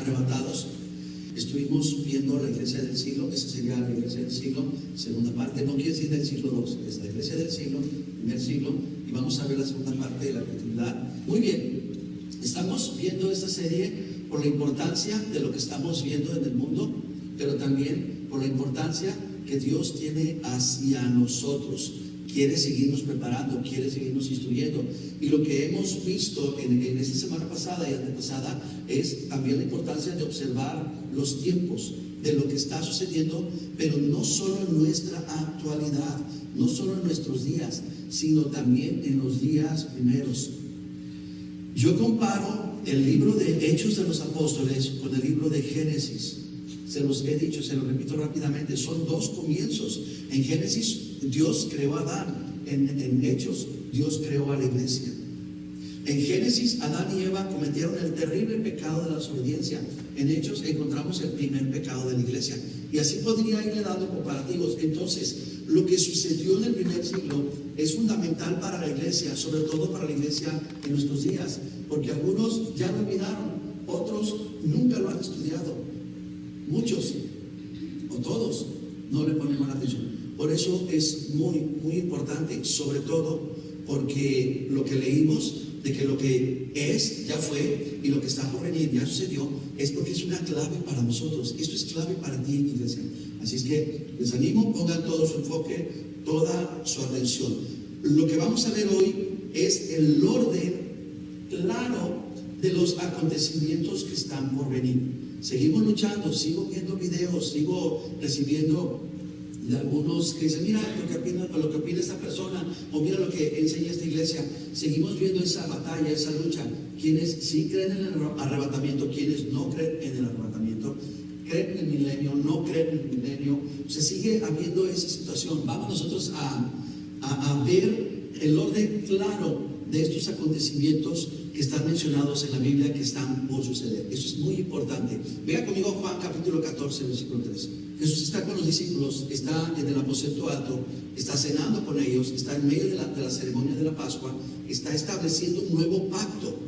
arrebatados. Estuvimos viendo la iglesia del siglo, esa sería la iglesia del siglo, segunda parte, no quiere decir del siglo II, es la iglesia del siglo, primer siglo, y vamos a ver la segunda parte de la continuidad. Muy bien, estamos viendo esta serie por la importancia de lo que estamos viendo en el mundo, pero también por la importancia que Dios tiene hacia nosotros. Quiere seguirnos preparando, quiere seguirnos instruyendo. Y lo que hemos visto en esta semana pasada y antepasada es también la importancia de observar los tiempos de lo que está sucediendo, pero no solo en nuestra actualidad, no solo en nuestros días, sino también en los días primeros. Yo comparo el libro de Hechos de los Apóstoles con el libro de Génesis. Se los he dicho, se los repito rápidamente, son dos comienzos. En Génesis Dios creó a Adán, en Hechos Dios creó a la iglesia. En Génesis Adán y Eva cometieron el terrible pecado de la desobediencia. En Hechos encontramos el primer pecado de la iglesia. Y así podría irle dando comparativos. Entonces, lo que sucedió en el primer siglo es fundamental para la iglesia, sobre todo para la iglesia en nuestros días, porque algunos ya lo olvidaron, otros nunca lo han estudiado. Muchos, o todos, no le ponen mala atención. Por eso es muy, muy importante, sobre todo porque lo que leímos, de que lo que es, ya fue, y lo que está por venir, ya sucedió, es porque es una clave para nosotros. Esto es clave para ti, iglesia. Así es que les animo, pongan todo su enfoque, toda su atención. Lo que vamos a ver hoy es el orden claro de los acontecimientos que están por venir. Seguimos luchando, sigo viendo videos, sigo recibiendo de algunos que dicen, mira lo que opina esta persona, o mira lo que enseña esta iglesia. Seguimos viendo esa batalla, esa lucha. Quienes sí creen en el arrebatamiento, quienes no creen en el arrebatamiento, creen en el milenio, no creen en el milenio. Se sigue habiendo esa situación. Vamos nosotros a ver el orden claro de estos acontecimientos que están mencionados en la Biblia, que están por suceder. Eso es muy importante. Vea conmigo Juan capítulo 14, versículo 3. Jesús está con los discípulos, está en el aposento alto, está cenando con ellos, está en medio de la ceremonia de la Pascua, está estableciendo un nuevo pacto.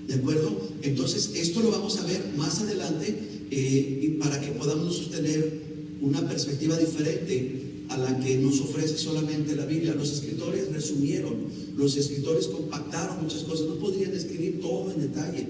¿De acuerdo? Entonces, esto lo vamos a ver más adelante y para que podamos sostener una perspectiva diferente a la que nos ofrece solamente la Biblia. Los escritores resumieron, los escritores compactaron muchas cosas, no podrían escribir todo en detalle.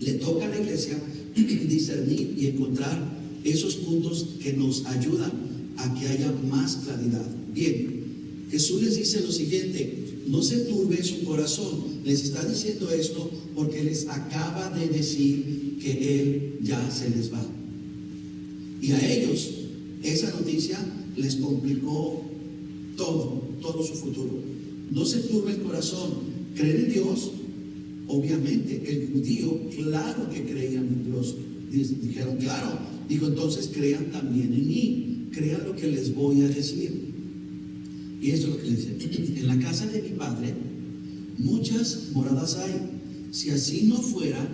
Le toca a la iglesia discernir y encontrar esos puntos que nos ayudan a que haya más claridad. Bien, Jesús les dice lo siguiente: no se turbe su corazón. Les está diciendo esto porque les acaba de decir que Él ya se les va. Y a ellos esa noticia les complicó todo su futuro. No se turbe el corazón. ¿Creen en Dios? Obviamente, el judío, claro que creían en Dios. Dijeron, claro. Dijo, entonces crean también en mí. Crean lo que les voy a decir. Y esto es lo que les dice: en la casa de mi Padre muchas moradas hay. Si así no fuera,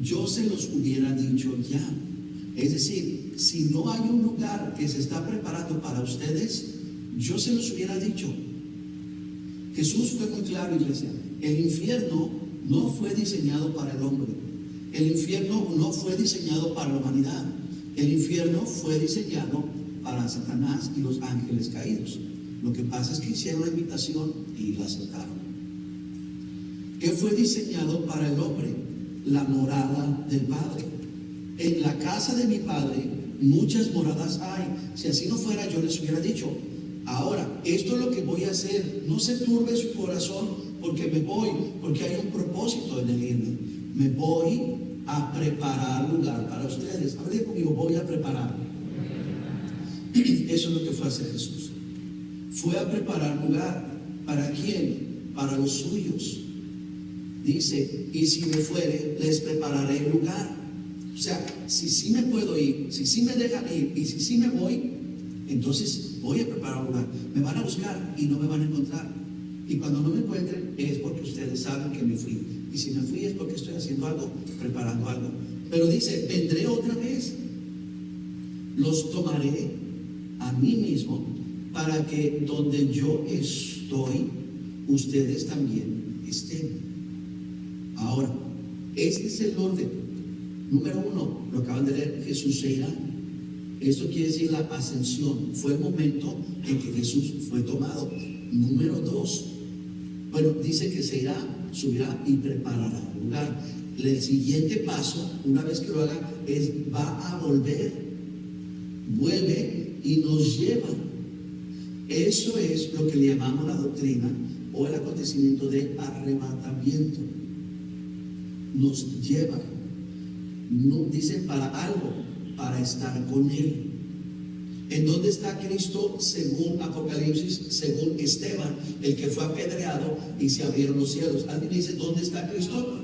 yo se los hubiera dicho ya. Es decir, si no hay un lugar que se está preparando para ustedes, yo se los hubiera dicho. Jesús fue muy claro, iglesia. El infierno no fue diseñado para el hombre. El infierno no fue diseñado para la humanidad. El infierno fue diseñado para Satanás y los ángeles caídos. Lo que pasa es que hicieron la invitación y la aceptaron. ¿Qué fue diseñado para el hombre? La morada del Padre. En la casa de mi Padre muchas moradas hay. Si así no fuera, yo les hubiera dicho. Ahora, esto es lo que voy a hacer. No se turbe su corazón porque me voy, porque hay un propósito en el irme. Me voy a preparar lugar para ustedes. Hable conmigo, voy a preparar. Eso es lo que fue a hacer Jesús. Fue a preparar lugar. ¿Para quién? Para los suyos. Dice, y si me fuere, les prepararé lugar. O sea, si sí me puedo ir, si sí me dejan ir y si sí me voy, entonces voy a preparar lugar. Me van a buscar y no me van a encontrar. Y cuando no me encuentren es porque ustedes saben que me fui. Y si me fui es porque estoy haciendo algo, preparando algo. Pero dice, vendré otra vez. Los tomaré a mí mismo para que donde yo estoy, ustedes también estén. Ahora, este es el orden. Número uno, lo acaban de leer, Jesús se irá. Esto quiere decir la ascensión. Fue el momento en que Jesús fue tomado. Número dos, bueno, dice que se irá, subirá y preparará el lugar. El siguiente paso, una vez que lo haga, es va a volver. Vuelve y nos lleva. Eso es lo que le llamamos la doctrina o el acontecimiento de arrebatamiento. Nos lleva. No, dice para algo, para estar con Él. ¿En dónde está Cristo? Según Apocalipsis, según Esteban, el que fue apedreado y se abrieron los cielos. ¿Alguien dice dónde está Cristo?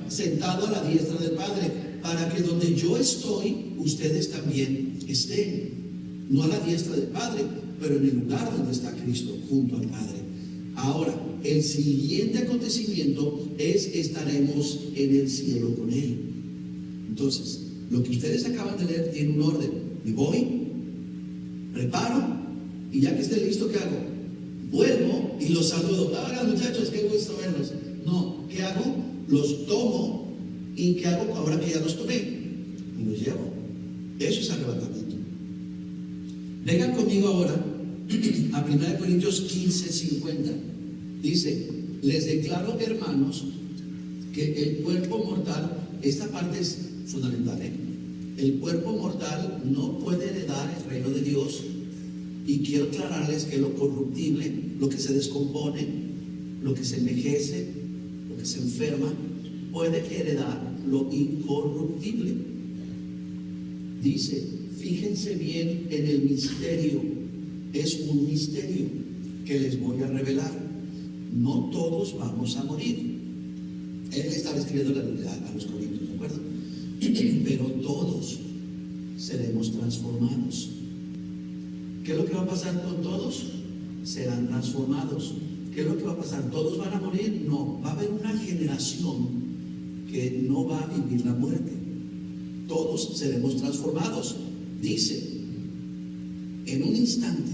Sentado a la diestra del Padre, para que donde yo estoy, ustedes también estén. No a la diestra del Padre, pero en el lugar donde está Cristo, junto al Padre. Ahora, el siguiente acontecimiento es estaremos en el cielo con Él. Entonces, lo que ustedes acaban de leer tiene un orden. Me voy, preparo, y ya que esté listo, ¿qué hago? Vuelvo y los saludo. Hola muchachos, qué gusto verlos. No, ¿qué hago? Los tomo, y ¿qué hago ahora que ya los tomé? Me los llevo. Eso es arrebatamiento. Vengan conmigo ahora a 1 Corintios 15:50. Dice, les declaro, hermanos, que el cuerpo mortal, esta parte es fundamental, el cuerpo mortal no puede heredar el reino de Dios. Y quiero aclararles que lo corruptible, lo que se descompone, lo que se envejece, lo que se enferma, puede heredar lo incorruptible. Dice, fíjense bien en el misterio. Es un misterio que les voy a revelar. No todos vamos a morir. Él estaba escribiendo a los Corintios, ¿de acuerdo? Pero todos seremos transformados. ¿Qué es lo que va a pasar con todos? Serán transformados. ¿Qué es lo que va a pasar? ¿Todos van a morir? No, va a haber una generación que no va a vivir la muerte. Todos seremos transformados. Dice, en un instante,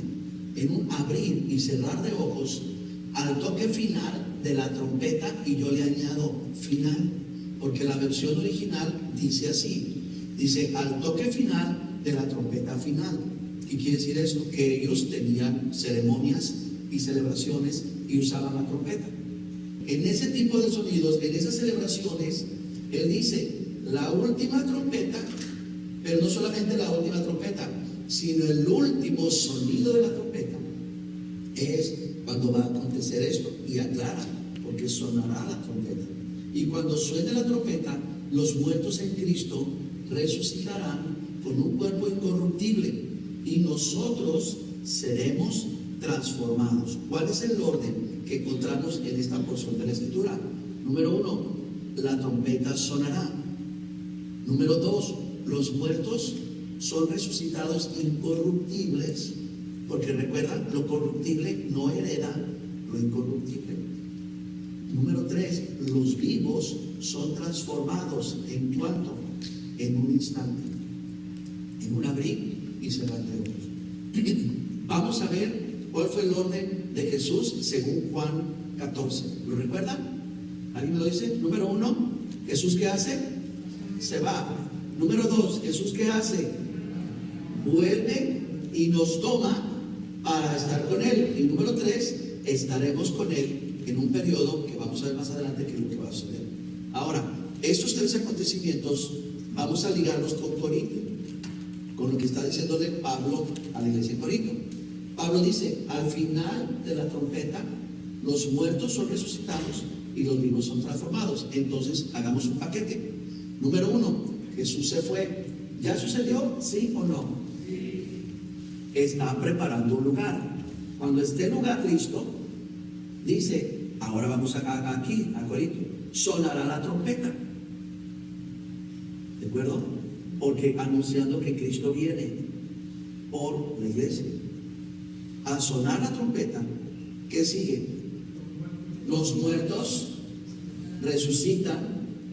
en un abrir y cerrar de ojos, al toque final de la trompeta, y yo le añado final, porque la versión original dice así, dice al toque final de la trompeta final. ¿Qué quiere decir esto? Que ellos tenían ceremonias y celebraciones y usaban la trompeta. En ese tipo de sonidos, en esas celebraciones, él dice la última trompeta, pero no solamente la última trompeta, sino el último sonido de la trompeta es cuando va a acontecer esto. Y aclara, porque sonará la trompeta. Y cuando suene la trompeta, los muertos en Cristo resucitarán con un cuerpo incorruptible y nosotros seremos transformados. ¿Cuál es el orden que encontramos en esta porción de la Escritura? Número 1, la trompeta sonará. Número 2, los muertos son resucitados incorruptibles, porque recuerdan, lo corruptible no hereda lo incorruptible. Número 3, los vivos son transformados. ¿En cuánto? En un instante, en un abrir y cerrar de ojos. Vamos a ver cuál fue el orden de Jesús según Juan 14. ¿Lo recuerdan? ¿Alguien me lo dice? Número 1, Jesús ¿qué hace? Se va. Número 2, Jesús ¿qué hace? Vuelve y nos toma para estar con Él. Y número 3, estaremos con Él en un periodo que vamos a ver más adelante qué es lo que va a suceder. Ahora, estos 3 acontecimientos vamos a ligarlos con Corinto, con lo que está diciéndole Pablo a la iglesia de Corinto. Pablo dice, al final de la trompeta, los muertos son resucitados y los vivos son transformados. Entonces, hagamos un paquete. Número 1, Jesús se fue. ¿Ya sucedió? ¿Sí o no? Sí. Está preparando un lugar. Cuando esté en lugar Cristo, dice, ahora vamos aquí, a Corinto, sonará la trompeta. ¿De acuerdo? Porque anunciando que Cristo viene por la iglesia. Al sonar la trompeta, ¿qué sigue? Los muertos resucitan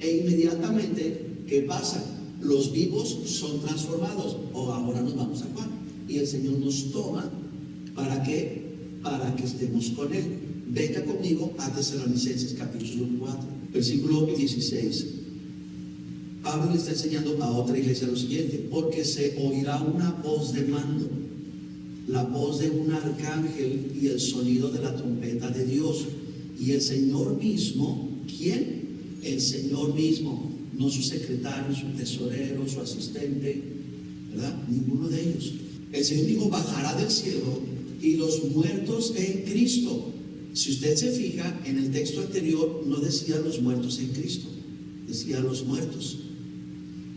e inmediatamente, ¿qué pasa? Los vivos son transformados. O ahora nos vamos a Juan y el Señor nos toma ¿para qué? Para que estemos con Él. Venga conmigo a Tesalonicenses capítulo 4, versículo 16. Pablo le está enseñando a otra iglesia lo siguiente: porque se oirá una voz de mando, la voz de un arcángel y el sonido de la trompeta de Dios. Y el Señor mismo, ¿quién? El Señor mismo, no su secretario, su tesorero, su asistente, ¿verdad? Ninguno de ellos. El Señor mismo bajará del cielo y los muertos en Cristo. Si usted se fija, en el texto anterior no decía los muertos en Cristo, decía los muertos.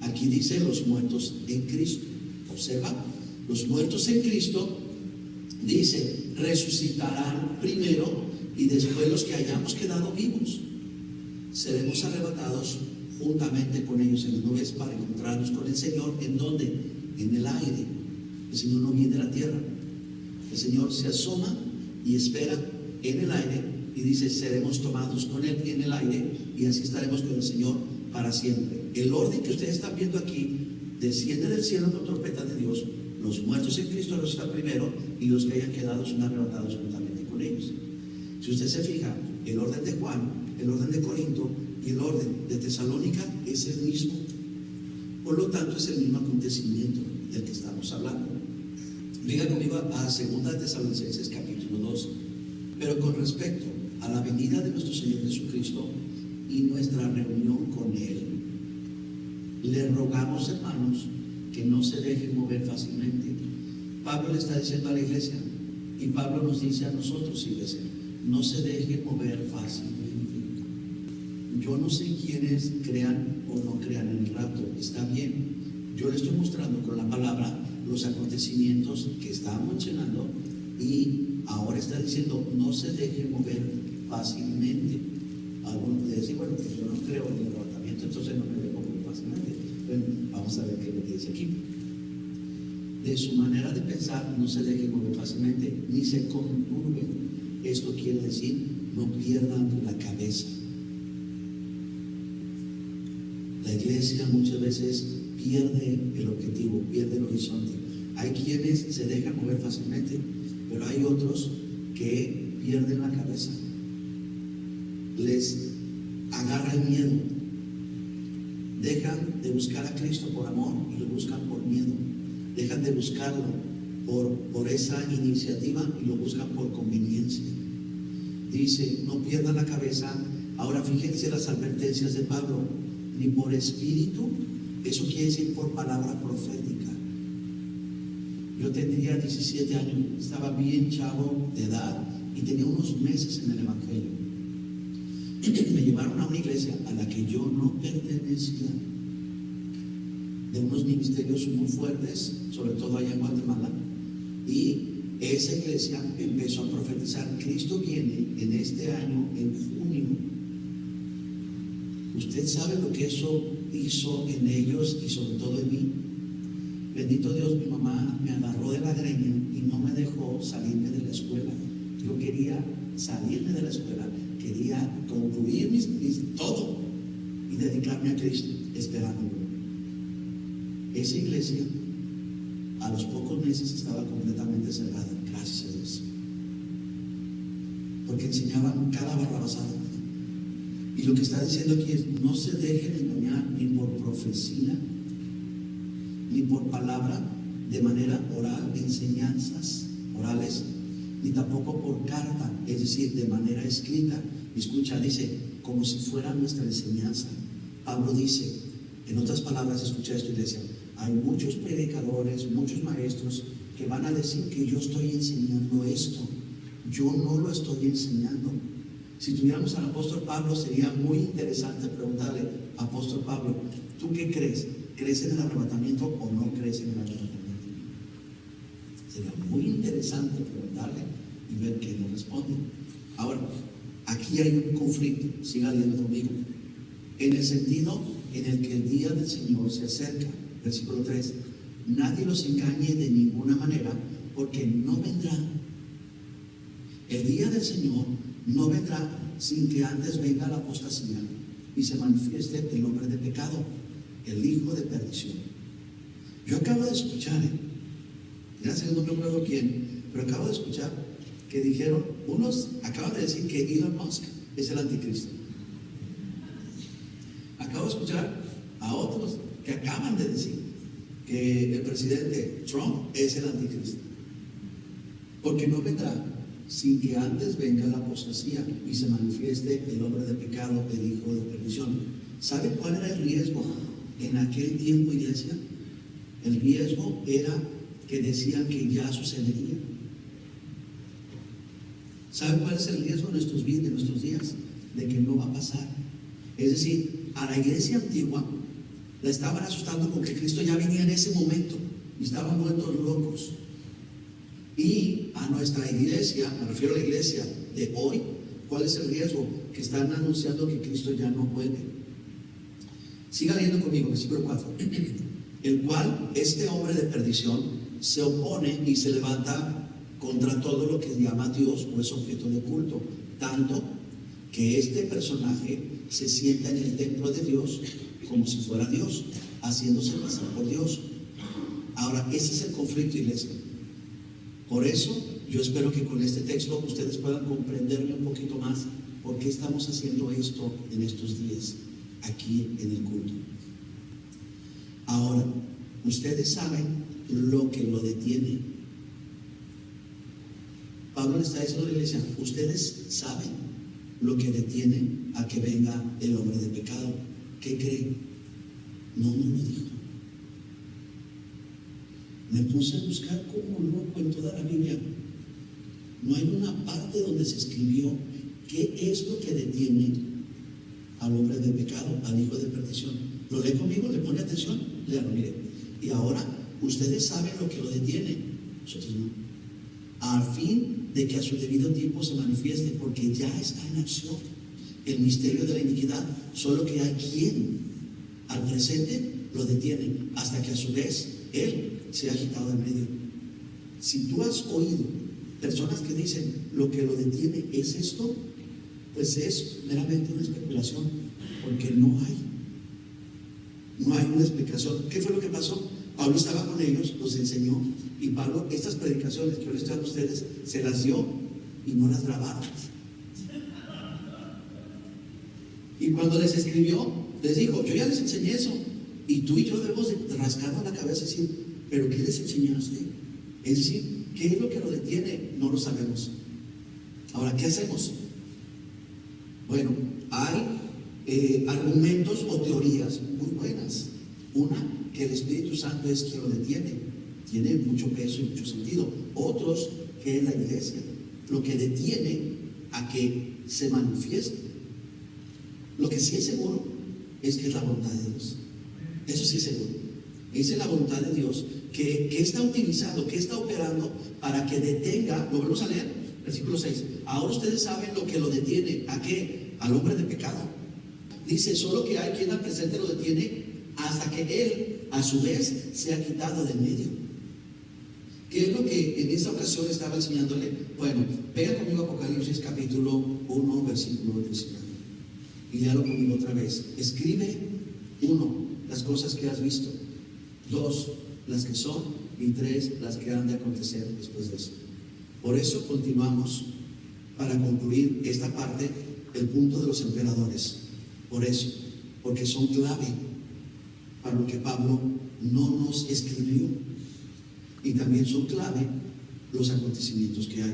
Aquí dice los muertos en Cristo. Observa, los muertos en Cristo, dice, resucitarán primero y después los que hayamos quedado vivos seremos arrebatados juntamente con ellos en las nubes para encontrarnos con el Señor. ¿En dónde? En el aire. El Señor no viene a la tierra. El Señor se asoma y espera en el aire y dice, seremos tomados con Él en el aire y así estaremos con el Señor para siempre. El orden que ustedes están viendo aquí: desciende del cielo con trompeta de Dios, los muertos en Cristo resucitan primero y los que hayan quedado son arrebatados juntamente con ellos. Si usted se fija, el orden de Juan, el orden de Corinto y el orden de Tesalónica es el mismo. Por lo tanto, es el mismo acontecimiento del que estamos hablando. Venga conmigo a 2 Tesalonicenses capítulo 2. Pero con respecto a la venida de nuestro Señor Jesucristo y nuestra reunión con Él, le rogamos, hermanos, que no se dejen mover fácilmente. Pablo le está diciendo a la iglesia, y Pablo nos dice a nosotros, iglesia, no se dejen mover fácilmente. Yo no sé quiénes crean o no crean en el rapto, está bien. Yo le estoy mostrando con la palabra los acontecimientos que estaba mencionando, y ahora está diciendo, no se dejen mover fácilmente. Algunos pueden decir, bueno, pues yo no creo en el arrebatamiento, entonces no me dejo mover fácilmente. Bueno, vamos a ver qué es lo que dice aquí. De su manera de pensar, no se dejen mover fácilmente, ni se conturben. Esto quiere decir, no pierdan la cabeza. La iglesia muchas veces pierde el objetivo, pierde el horizonte. Hay quienes se dejan mover fácilmente, pero hay otros que pierden la cabeza. Les agarra el miedo. Dejan de buscar a Cristo por amor y lo buscan por miedo. Dejan de buscarlo por esa iniciativa y lo buscan por conveniencia. Dice, no pierdan la cabeza. Ahora fíjense las advertencias de Pablo: ni por espíritu, eso quiere decir por palabra profética. Yo tendría 17 años, estaba bien chavo de edad y tenía unos meses en el Evangelio. Me llevaron a una iglesia a la que yo no pertenecía, de unos ministerios muy fuertes, sobre todo allá en Guatemala, y esa iglesia empezó a profetizar: Cristo viene en este año, en junio. Usted sabe lo que eso hizo en ellos y sobre todo en mí. Bendito Dios, mi mamá me agarró de la greña y no me dejó salirme de la escuela. Yo quería salirme de la escuela, quería concluir todo y dedicarme a Cristo, esperándolo. Esa iglesia a los pocos meses estaba completamente cerrada, gracias a Dios, porque enseñaban cada barrabasada. Y lo que está diciendo aquí es: no se dejen engañar ni por profecía, ni por palabra de manera oral, enseñanzas orales, ni tampoco por carta, es decir, de manera escrita. Escucha, dice, como si fuera nuestra enseñanza. Pablo dice, en otras palabras, escucha esto, iglesia: hay muchos predicadores, muchos maestros que van a decir que yo estoy enseñando esto. Yo no lo estoy enseñando. Si tuviéramos al apóstol Pablo, sería muy interesante preguntarle: apóstol Pablo, ¿tú qué crees? ¿Crees en el arrebatamiento o no crees en el arrebatamiento? Sería muy interesante preguntarle y ver qué nos responde. Ahora, aquí hay un conflicto, siga leyendo conmigo, en el sentido en el que el día del Señor se acerca. Versículo 3: nadie los engañe de ninguna manera, porque no vendrá. El día del Señor no vendrá sin que antes venga la apostasía y se manifieste el hombre de pecado, el hijo de perdición. Yo acabo de escuchar, gracias, no me acuerdo quién, pero acabo de escuchar que dijeron, unos acaban de decir que Elon Musk es el anticristo. Acabo de escuchar a otros que acaban de decir que el presidente Trump es el anticristo, porque no vendrá sin que antes venga la apostasía y se manifieste el hombre de pecado, el hijo de perdición. ¿Sabe cuál era el riesgo en aquel tiempo, iglesia? El riesgo era que decían que ya sucedería. ¿Sabe cuál es el riesgo de nuestros días? De que no va a pasar. Es decir, a la iglesia antigua la estaban asustando con que Cristo ya venía en ese momento y estaban vueltos locos. Y a nuestra iglesia, me refiero a la iglesia de hoy, ¿cuál es el riesgo? Que están anunciando que Cristo ya no vuelve. Siga leyendo conmigo, versículo 4. El cual, este hombre de perdición, se opone y se levanta contra todo lo que llama Dios o es objeto de culto, tanto que este personaje se sienta en el templo de Dios como si fuera Dios, haciéndose pasar por Dios. Ahora, ese es el conflicto, iglesia. Por eso, yo espero que con este texto ustedes puedan comprenderme un poquito más por qué estamos haciendo esto en estos días, aquí en el culto. Ahora, ustedes saben lo que lo detiene. Pablo le está diciendo a la iglesia, ustedes saben lo que detiene a que venga el hombre de pecado. ¿Qué creen? No lo dijo. Me puse a buscar como loco en toda la Biblia. No hay una parte donde se escribió qué es lo que detiene al hombre de pecado, al hijo de perdición. ¿Lo lee conmigo? ¿Le pone atención? Léalo, mire. Y ahora, ustedes saben lo que lo detiene. Nosotros no. A fin de que a su debido tiempo se manifieste, porque ya está en acción el misterio de la iniquidad, solo que hay quien al presente lo detiene, hasta que a su vez él se ha quitado de medio. Si tú has oído personas que dicen lo que lo detiene es esto, pues es meramente una especulación, porque no hay una explicación. ¿Qué fue lo que pasó? Pablo estaba con ellos, los enseñó, y Pablo, estas predicaciones que yo les traigo a ustedes, se las dio y no las grabaron. Y cuando les escribió, les dijo, yo ya les enseñé eso, y tú y yo debemos de rascarnos la cabeza y decir, ¿pero qué les enseñaste? Es decir, ¿qué es lo que lo detiene? No lo sabemos. Ahora, ¿qué hacemos? Bueno, hay argumentos o teorías muy buenas. Una, que el Espíritu Santo es quien lo detiene. Tiene mucho peso y mucho sentido. Otros, que es la iglesia, lo que detiene a que se manifieste. Lo que sí es seguro es que es la voluntad de Dios. Eso sí es seguro. Esa es la voluntad de Dios que está utilizando, que está operando para que detenga. Lo volvemos a leer, versículo 6. Ahora ustedes saben lo que lo detiene. ¿A qué? Al hombre de pecado. Dice, solo que hay quien al presente lo detiene hasta que él, a su vez, se ha quitado de en medio. ¿Qué es lo que en esta ocasión estaba enseñándole? Bueno, venga conmigo a Apocalipsis capítulo 1, versículo 19. Y léalo conmigo otra vez. Escribe, 1, las cosas que has visto. 2, las que son. Y 3, las que han de acontecer después de eso. Por eso continuamos para concluir esta parte, el punto de los emperadores. Por eso, porque son clave para lo que Pablo no nos escribió. Y también son clave los acontecimientos que hay.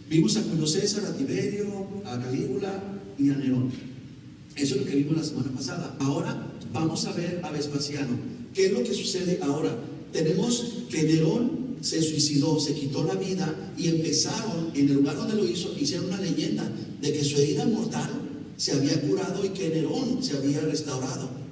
Vimos a Julio César, a Tiberio, a Calígula y a Nerón. Eso es lo que vimos la semana pasada. Ahora vamos a ver a Vespasiano. ¿Qué es lo que sucede ahora? Tenemos que Nerón se suicidó, se quitó la vida y empezaron, en el lugar donde lo hizo, hicieron una leyenda de que su herida mortal se había curado y que Nerón se había restaurado.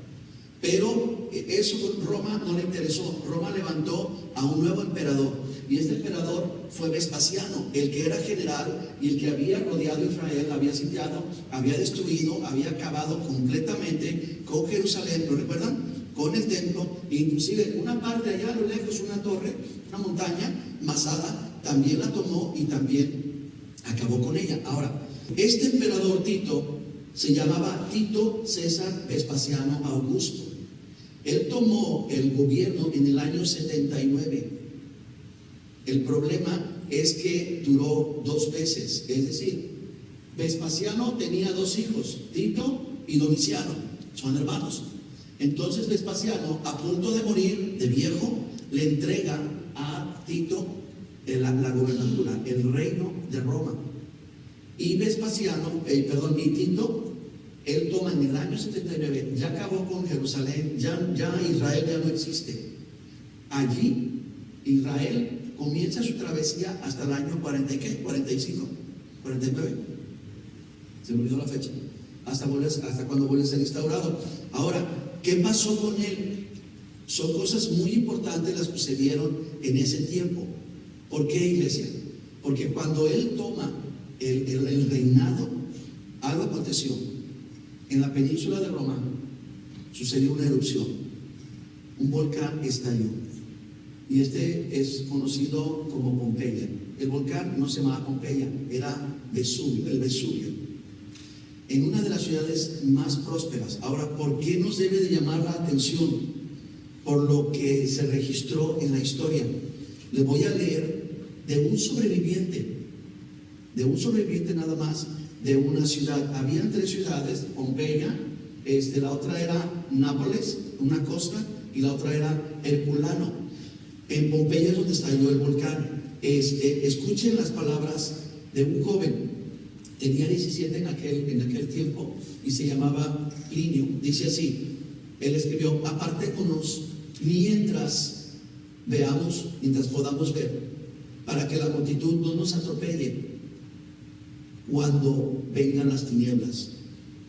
Pero eso Roma no le interesó. Roma levantó a un nuevo emperador, y este emperador fue Vespasiano, el que era general y el que había rodeado a Israel, había sitiado, había destruido, había acabado completamente con Jerusalén. ¿Lo recuerdan? Con el templo, inclusive una parte allá a lo lejos, una torre, una montaña, Masada, también la tomó y también acabó con ella. Ahora, este emperador Tito se llamaba Tito César Vespasiano Augusto. Él tomó el gobierno en el año 79. El problema es que duró 2 veces, es decir, Vespasiano tenía 2 hijos, Tito y Domiciano, son hermanos. Entonces Vespasiano, a punto de morir de viejo, le entrega a Tito la gobernatura, el reino de Roma. Y y Tito, él toma en el año 79, ya acabó con Jerusalén, ya Israel ya no existe. Allí Israel comienza su travesía hasta el año 40, ¿qué? 45, 49. Se me olvidó la fecha. Hasta cuando vuelve a ser instaurado. Ahora, ¿qué pasó con él? Son cosas muy importantes las que sucedieron en ese tiempo. ¿Por qué, iglesia? Porque cuando él toma el reinado, algo aconteció. En la península de Roma sucedió una erupción. Un volcán estalló. Y este es conocido como Pompeya. El volcán no se llamaba Pompeya, era Vesubio, el Vesubio. En una de las ciudades más prósperas. Ahora, ¿por qué nos debe de llamar la atención? Por lo que se registró en la historia. Les voy a leer de un sobreviviente nada más, de una ciudad. Habían 3 ciudades, Pompeya, la otra era Nápoles, una costa, y la otra era Herculano. En Pompeya es donde estalló el volcán. Escuchen las palabras de un joven. Tenía 17 en aquel tiempo y se llamaba Plinio. Dice así, él escribió: apartémonos mientras podamos ver, para que la multitud no nos atropelle cuando vengan las tinieblas.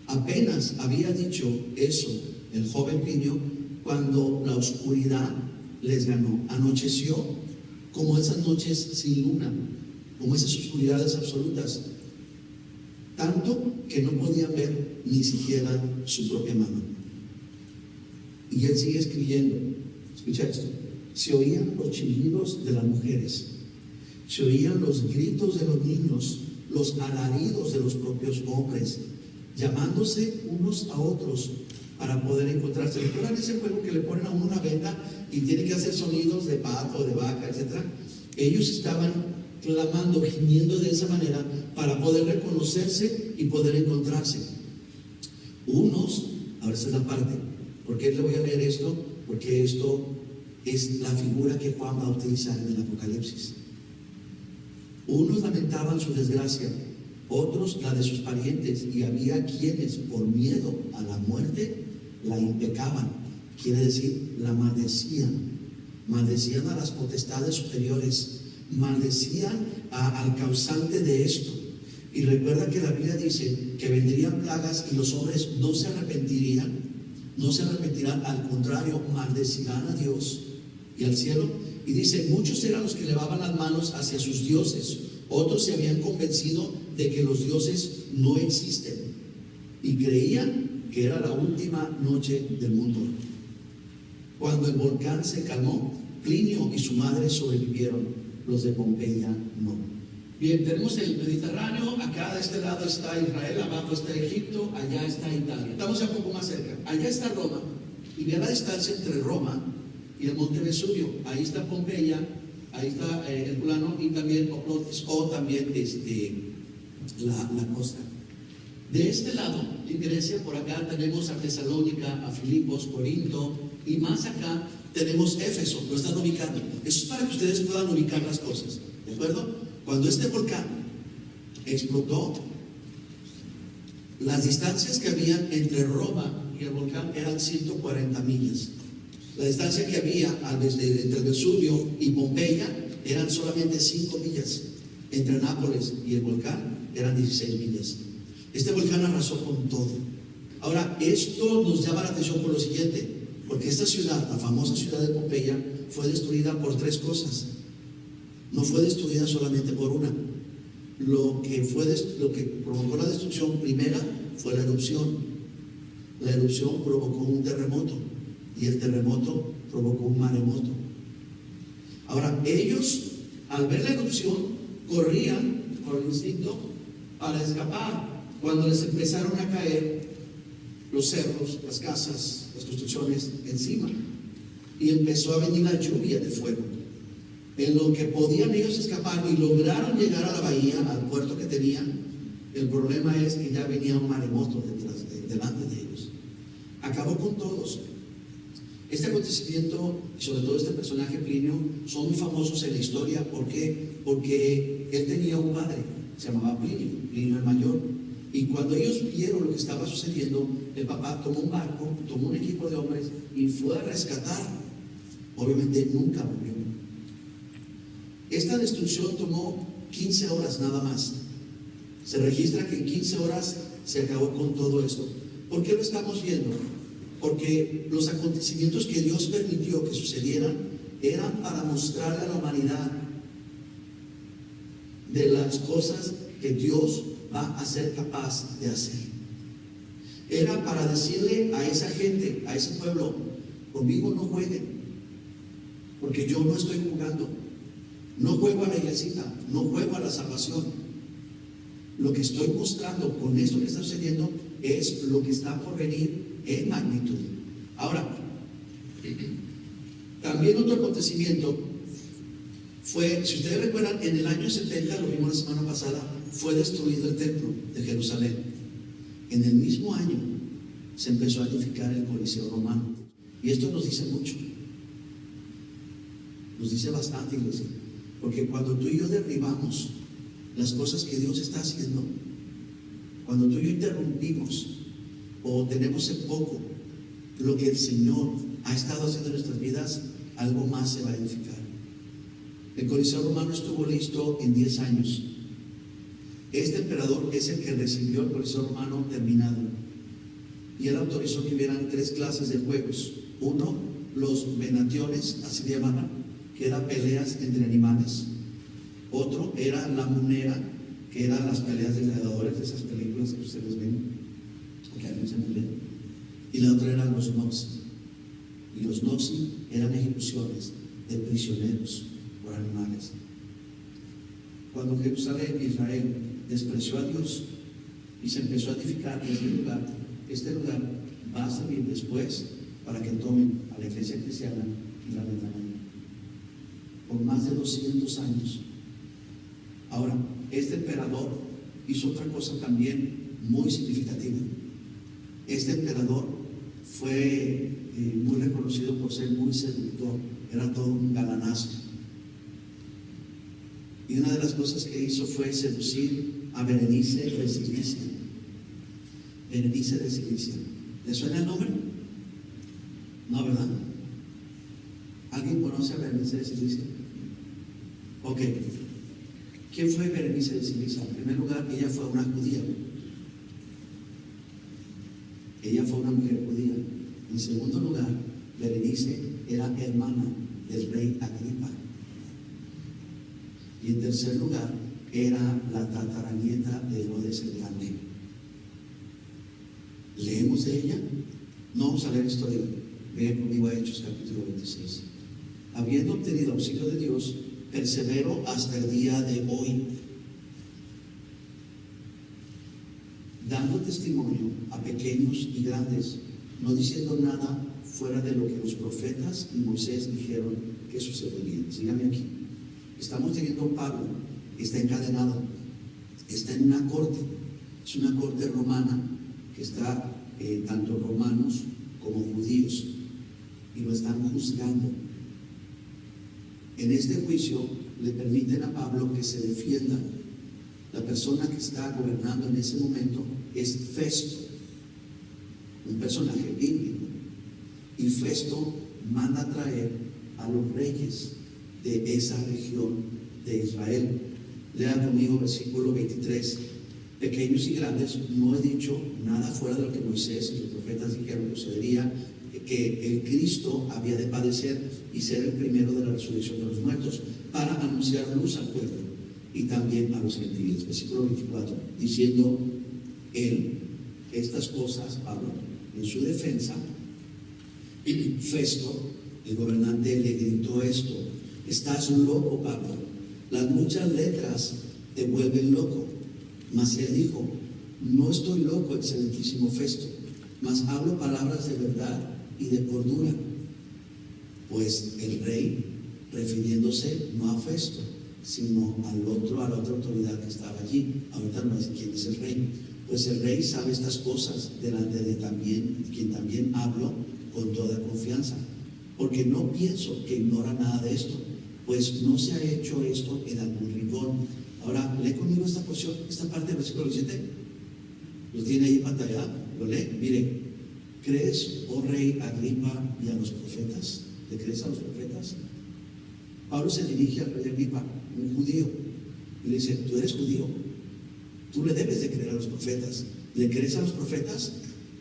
Apenas había dicho eso el joven Plinio cuando la oscuridad les ganó. Anocheció como esas noches sin luna, como esas oscuridades absolutas, tanto que no podían ver ni siquiera su propia mano. Y él sigue escribiendo. Escucha esto: se oían los chillidos de las mujeres, se oían los gritos de los niños, los alaridos de los propios hombres, llamándose unos a otros para poder encontrarse. ¿Recuerdan ese juego que le ponen a uno una venda y tiene que hacer sonidos de pato, de vaca, etcétera? Ellos estaban clamando, gimiendo de esa manera para poder reconocerse y poder encontrarse. Unos, ahora esa es la parte, ¿por qué le voy a leer esto? Porque esto es la figura que Juan va a utilizar en el Apocalipsis. Unos lamentaban su desgracia, otros la de sus parientes, y había quienes por miedo a la muerte la impecaban, quiere decir, la maldecían a las potestades superiores, maldecían al causante de esto. Y recuerda que la Biblia dice que vendrían plagas y los hombres no se arrepentirán, al contrario, maldecirán a Dios y al cielo. Y dice, muchos eran los que levaban las manos hacia sus dioses, otros se habían convencido de que los dioses no existen y creían que era la última noche del mundo. Cuando el volcán se calmó, Plinio y su madre sobrevivieron, los de Pompeya no. Bien, tenemos el Mediterráneo, acá de este lado está Israel, abajo está Egipto, allá está Italia. Estamos ya un poco más cerca. Allá está Roma, y vean la distancia entre Roma y el monte Vesubio. Ahí está Pompeya, ahí está Herculano, y también la costa. De este lado, en Grecia, por acá tenemos a Tesalónica, a Filipos, Corinto, y más acá tenemos Éfeso. Lo están ubicando. Eso es para que ustedes puedan ubicar las cosas, ¿de acuerdo? Cuando este volcán explotó, las distancias que había entre Roma y el volcán eran 140 millas. La distancia que había entre el Vesubio y Pompeya eran solamente 5 millas. Entre Nápoles y el volcán eran 16 millas. Este volcán arrasó con todo. Ahora, esto nos llama la atención por lo siguiente, porque esta ciudad, la famosa ciudad de Pompeya, fue destruida por 3 cosas. No fue destruida solamente por una. Lo que provocó la destrucción primera fue la erupción. La erupción provocó un terremoto, y el terremoto provocó un maremoto. Ahora, ellos, al ver la erupción, corrían por el instinto para escapar. Cuando les empezaron a caer los cerros, las casas, las construcciones encima, y empezó a venir la lluvia de fuego, en lo que podían ellos escapar y lograron llegar a la bahía, al puerto que tenían, el problema es que ya venía un maremoto delante de ellos. Acabó con todos. Este acontecimiento, y sobre todo este personaje Plinio, son muy famosos en la historia. ¿Por qué? Porque él tenía un padre, se llamaba Plinio, Plinio el Mayor. Y cuando ellos vieron lo que estaba sucediendo, el papá tomó un barco, tomó un equipo de hombres y fue a rescatar. Obviamente nunca volvió. Esta destrucción tomó 15 horas nada más. Se registra que en 15 horas se acabó con todo esto. ¿Por qué lo estamos viendo? Porque los acontecimientos que Dios permitió que sucedieran eran para mostrarle a la humanidad de las cosas que Dios va a ser capaz de hacer. Era para decirle a esa gente, a ese pueblo: conmigo no jueguen, porque yo no estoy jugando. No juego a la iglesita, no juego a la salvación. Lo que estoy mostrando con esto que está sucediendo es lo que está por venir en magnitud. Ahora, también otro acontecimiento fue, si ustedes recuerdan, en el año 70, lo vimos la semana pasada, fue destruido el templo de Jerusalén. En el mismo año se empezó a edificar el Coliseo Romano. Y esto nos dice mucho. Nos dice bastante, iglesia. Porque cuando tú y yo derribamos las cosas que Dios está haciendo, cuando tú y yo interrumpimos o tenemos en poco lo que el Señor ha estado haciendo en nuestras vidas, algo más se va a edificar. El Coliseo Romano estuvo listo en 10 años. Este emperador es el que recibió el Coliseo Romano terminado, y él autorizó que hubieran 3 clases de juegos. Uno, los venationes, así se llamaban, que eran peleas entre animales. Otro era la munera, que eran las peleas de gladiadores, de esas películas que ustedes ven, que alguien se pelea. Y la otra eran los noxi. Y los noxi eran ejecuciones de prisioneros por animales. Cuando Jerusalén, Israel, despreció a Dios y se empezó a edificar este lugar va a servir después para que tomen a la iglesia cristiana y la vendan ahí por más de 200 años. Ahora, este emperador hizo otra cosa también muy significativa. Este emperador fue muy reconocido por ser muy seductor, era todo un galanazo. Y una de las cosas que hizo fue seducir a Berenice de Cilicia. Berenice de Cilicia. ¿Le suena el nombre? No, ¿verdad? ¿Alguien conoce a Berenice de Cilicia? Ok. ¿Quién fue Berenice de Cilicia? En primer lugar, ella fue una judía. Ella fue una mujer judía. En segundo lugar, Berenice era hermana del rey Agripa. Y en tercer lugar, era la tataranieta de Herodes el Grande. ¿Leemos de ella? No vamos a leer historia. Vean conmigo a Hechos capítulo 26. Habiendo obtenido auxilio de Dios, persevero hasta el día de hoy, dando testimonio a pequeños y grandes, no diciendo nada fuera de lo que los profetas y Moisés dijeron que sucedería. Síganme aquí. Estamos teniendo un Pablo, está encadenado, está en una corte, es una corte romana que está tanto romanos como judíos, y lo están juzgando. En este juicio le permiten a Pablo que se defienda. La persona que está gobernando en ese momento es Festo, un personaje bíblico, y Festo manda traer a los reyes de esa región de Israel. Lean conmigo versículo 23. Pequeños y grandes, no he dicho nada fuera de lo que Moisés y los profetas dijeron que sucedería, que el Cristo había de padecer y ser el primero de la resurrección de los muertos, para anunciar luz al pueblo y también a los gentiles. Versículo 24, diciendo él estas cosas, Pablo, en su defensa, Festo, el gobernante, le gritó esto: estás loco, Pablo, las muchas letras te vuelven loco. Mas él dijo: no estoy loco, excelentísimo Festo, mas hablo palabras de verdad y de cordura. Pues el rey, refiriéndose no a Festo, sino a la otra autoridad que estaba allí, ahorita no sé quién es el rey, pues el rey sabe estas cosas, delante de quien también hablo con toda confianza. porque no pienso que ignora nada de esto, pues no se ha hecho esto en algún rincón. Ahora, lee conmigo esta porción, esta parte del versículo 17. Lo tiene ahí en pantalla, lo lee. Mire, ¿crees, oh rey Agripa, y a los profetas? ¿Le crees a los profetas? Pablo se dirige al rey Agripa, un judío, y le dice: tú eres judío, tú le debes de creer a los profetas. ¿Le crees a los profetas?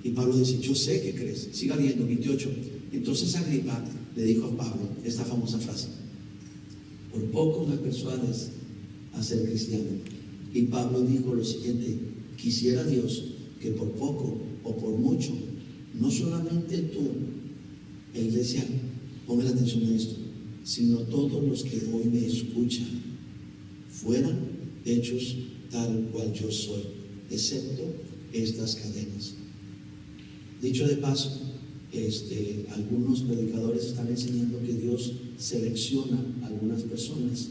Y Pablo dice: yo sé que crees. Siga leyendo, 28. Entonces Agripa le dijo a Pablo esta famosa frase: por poco me persuades a ser cristiano. Y Pablo dijo lo siguiente: quisiera Dios que por poco o por mucho, no solamente tú, iglesia, pongan atención a esto, sino todos los que hoy me escuchan, fueran hechos tal cual yo soy, excepto estas cadenas. Dicho de paso, algunos predicadores están enseñando que Dios selecciona a algunas personas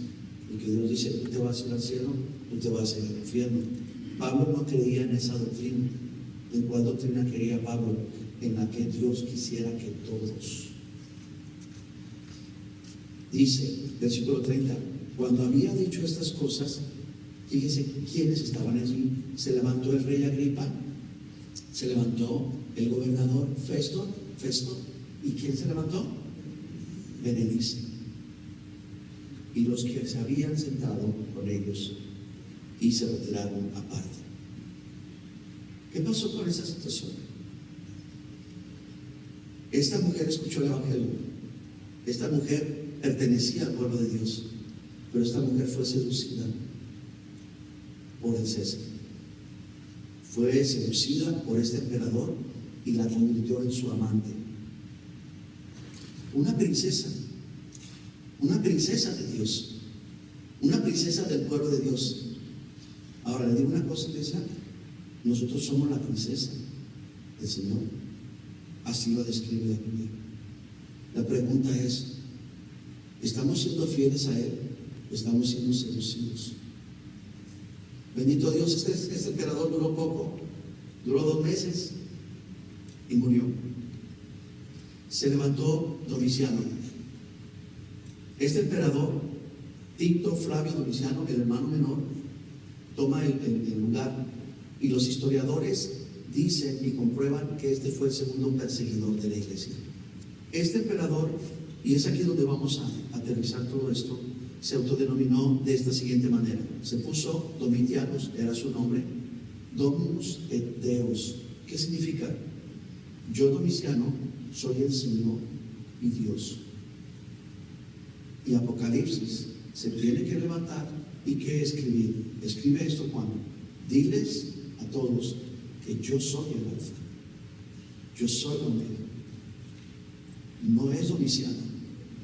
y que Dios dice: tú te vas a ir al cielo, tú te vas a ir al infierno. Pablo no creía en esa doctrina. ¿En cuál doctrina creía Pablo? En la que Dios quisiera que todos. Dice, versículo 30, cuando había dicho estas cosas, fíjese quiénes estaban allí. Se levantó el rey Agripa, se levantó el gobernador Festo, ¿y quién se levantó? Berenice, y los que se habían sentado con ellos, y se retiraron aparte. ¿Qué pasó con esa situación? Esta mujer escuchó el evangelio. Esta mujer pertenecía al pueblo de Dios, pero esta mujer fue seducida por el César. Fue seducida por este emperador y la convirtió en su amante. Una princesa de Dios, una princesa del pueblo de Dios. Ahora le digo una cosa, iglesia: nosotros somos la princesa del Señor. Así lo describe la Biblia. La pregunta es: ¿estamos siendo fieles a Él o estamos siendo seducidos? Bendito Dios, este emperador duró poco, duró 2 meses y murió. Se levantó Domiciano. Este emperador, Tito Flavio Domiciano, el hermano menor, toma el lugar, y los historiadores dicen y comprueban que este fue el segundo perseguidor de la iglesia. Este emperador, y es aquí donde vamos a aterrizar todo esto, se autodenominó de esta siguiente manera. Se puso Domitianus, era su nombre, Dominus et Deus. ¿Qué significa? Yo, Domiciano, soy el Señor y Dios. Y Apocalipsis se tiene que levantar y que escribir. Escribe esto, Juan: diles a todos que yo soy el Alfa, yo soy el Omega. No es Domiciano,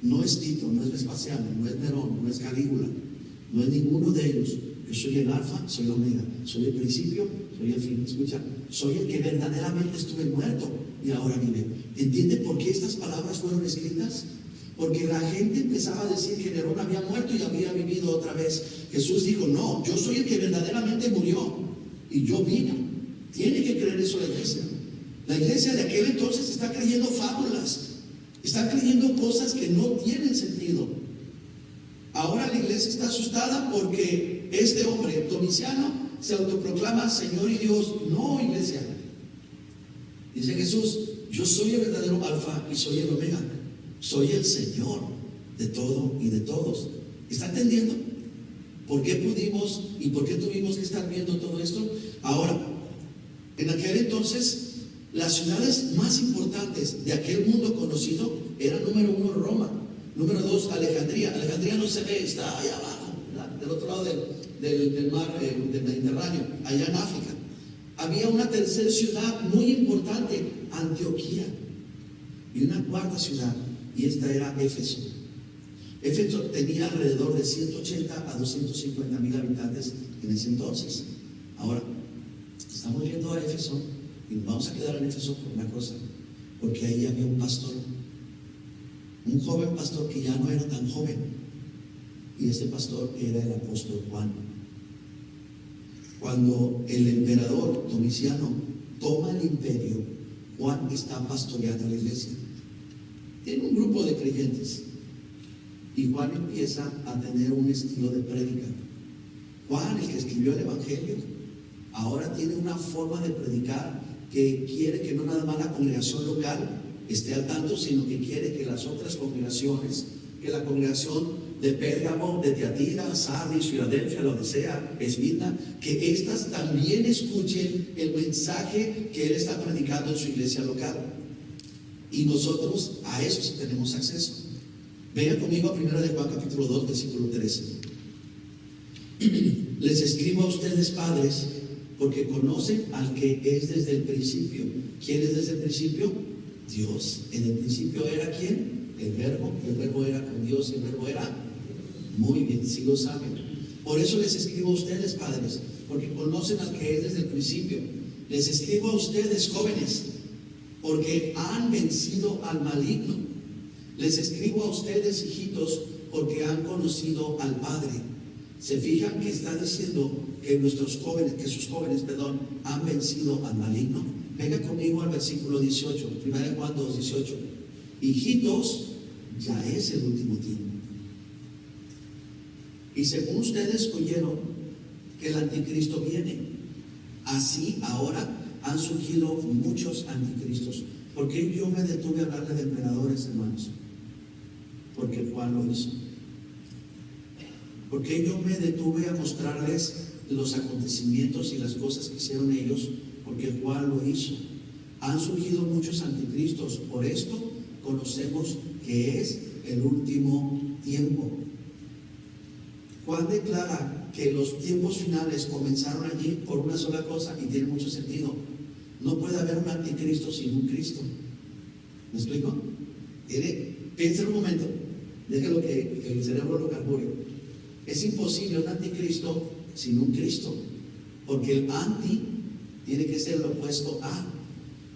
no es Tito, no es Vespasiano, no es Nerón, no es Calígula, no es ninguno de ellos. Yo soy el Alfa, soy el Omega, soy el principio, soy el fin. Escucha, soy el que verdaderamente estuve muerto y ahora vive. ¿Entiende por qué estas palabras fueron escritas? Porque la gente empezaba a decir que Nerón había muerto y había vivido otra vez. Jesús dijo: no, yo soy el que verdaderamente murió y yo vino. Tiene que creer eso la iglesia. La iglesia de aquel entonces está creyendo fábulas, está creyendo cosas que no tienen sentido. Ahora la iglesia está asustada porque este hombre, Domiciano, se autoproclama Señor y Dios. No, iglesia. Dice Jesús: yo soy el verdadero Alfa y soy el Omega. Soy el Señor de todo y de todos. ¿Está entendiendo por qué pudimos y por qué tuvimos que estar viendo todo esto? Ahora, en aquel entonces, las ciudades más importantes de aquel mundo conocido eran: número 1, Roma; número 2, Alejandría. Alejandría no se ve, está allá abajo, ¿verdad?, del otro lado del mar del Mediterráneo, allá en África. Había una tercera ciudad muy importante, Antioquía, y una cuarta ciudad, y esta era Éfeso. Éfeso tenía alrededor de 180 a 250 mil habitantes en ese entonces. Ahora, estamos yendo a Éfeso y nos vamos a quedar en Éfeso por una cosa, porque ahí había un pastor, un joven pastor que ya no era tan joven, y este pastor era el apóstol Juan. Cuando el emperador Domiciano toma el imperio, Juan está pastoreando la iglesia. Tiene un grupo de creyentes. Y Juan empieza a tener un estilo de prédica. Juan, el que escribió el Evangelio, ahora tiene una forma de predicar que quiere que no nada más la congregación local esté al tanto, sino que quiere que las otras congregaciones, que la congregación de Pérgamo, de Tiatira, Sardis, Filadelfia, Laodicea, Esmirna, que éstas también escuchen el mensaje que él está predicando en su iglesia local. Y nosotros a eso sí tenemos acceso. Vengan conmigo a 1 de Juan capítulo 2, versículo 13. Les escribo a ustedes, padres, porque conocen al que es desde el principio. ¿Quién es desde el principio? Dios. En el principio era ¿quién? El verbo era con Dios, el verbo era. Muy bien, sí lo saben. Por eso les escribo a ustedes, padres, porque conocen al que es desde el principio. Les escribo a ustedes, jóvenes, porque han vencido al maligno. Les escribo a ustedes, hijitos, porque han conocido al Padre. ¿Se fijan que está diciendo que sus jóvenes, han vencido al maligno? Venga conmigo al versículo 18, 1 Juan 2, 18. Hijitos, ya es el último tiempo. Y según ustedes oyeron que el anticristo viene, así ahora han surgido muchos anticristos. ¿Por qué yo me detuve a hablarle de emperadores, hermanos? Porque Juan lo hizo. ¿Por qué yo me detuve a mostrarles los acontecimientos y las cosas que hicieron ellos? Porque Juan lo hizo. Han surgido muchos anticristos. Por esto conocemos que es el último tiempo. Juan declara que los tiempos finales comenzaron allí por una sola cosa y tiene mucho sentido. No puede haber un anticristo sin un Cristo. ¿Me explico? Piensa un momento, déjalo que el cerebro lo carbure. Es imposible un anticristo sin un Cristo, porque el anti tiene que ser lo opuesto a.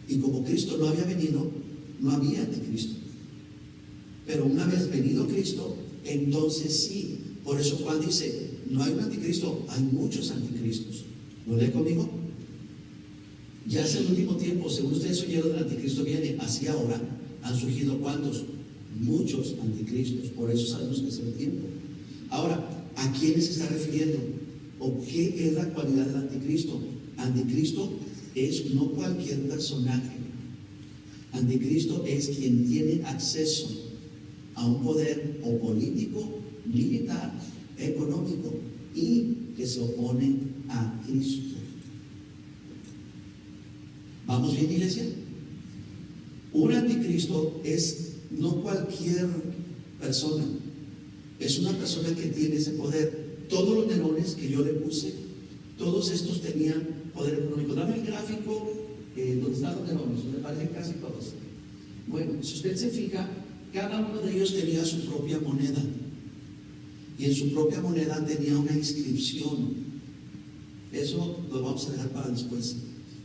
Y como Cristo no había venido, no había anticristo. Pero una vez venido Cristo, entonces sí. Por eso Juan dice, no hay un anticristo, hay muchos anticristos. ¿Lo lee conmigo? Ya es el último tiempo, según ustedes oyeron, el anticristo viene. Así ahora han surgido ¿cuántos? Muchos anticristos. Por eso sabemos que es el tiempo. Ahora, ¿a quiénes se está refiriendo? ¿O qué es la cualidad del anticristo? Anticristo es no cualquier personaje. Anticristo es quien tiene acceso a un poder o político, militar, económico y que se opone a Cristo. ¿Vamos bien, iglesia? Un anticristo es no cualquier persona, es una persona que tiene ese poder. Todos los nerones que yo le puse, todos estos tenían poder económico. Dame el gráfico donde están los nerones, me parecen casi todos. Bueno, si usted se fija, cada uno de ellos tenía su propia moneda. Y en su propia moneda tenía una inscripción. Eso lo vamos a dejar para después.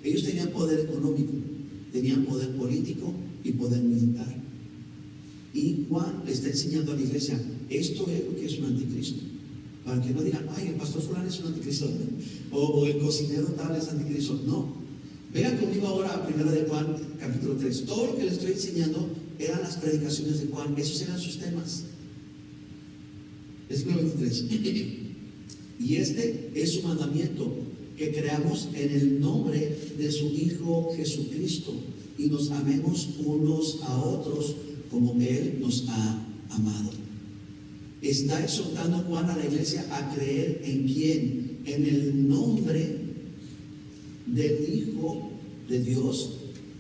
Ellos tenían poder económico, tenían poder político y poder militar. Y Juan le está enseñando a la iglesia, esto es lo que es un anticristo. Para que no digan, ay, el pastor fulano es un anticristo, o el cocinero tal es anticristo. No. Vengan conmigo ahora a 1 de Juan, capítulo 3. Todo lo que les estoy enseñando eran las predicaciones de Juan. Esos eran sus temas. Versículo 23. Y este es su mandamiento, que creamos en el nombre de su Hijo Jesucristo y nos amemos unos a otros como Él nos ha amado. Está exhortando Juan a la iglesia a creer en quién, en el nombre del Hijo de Dios,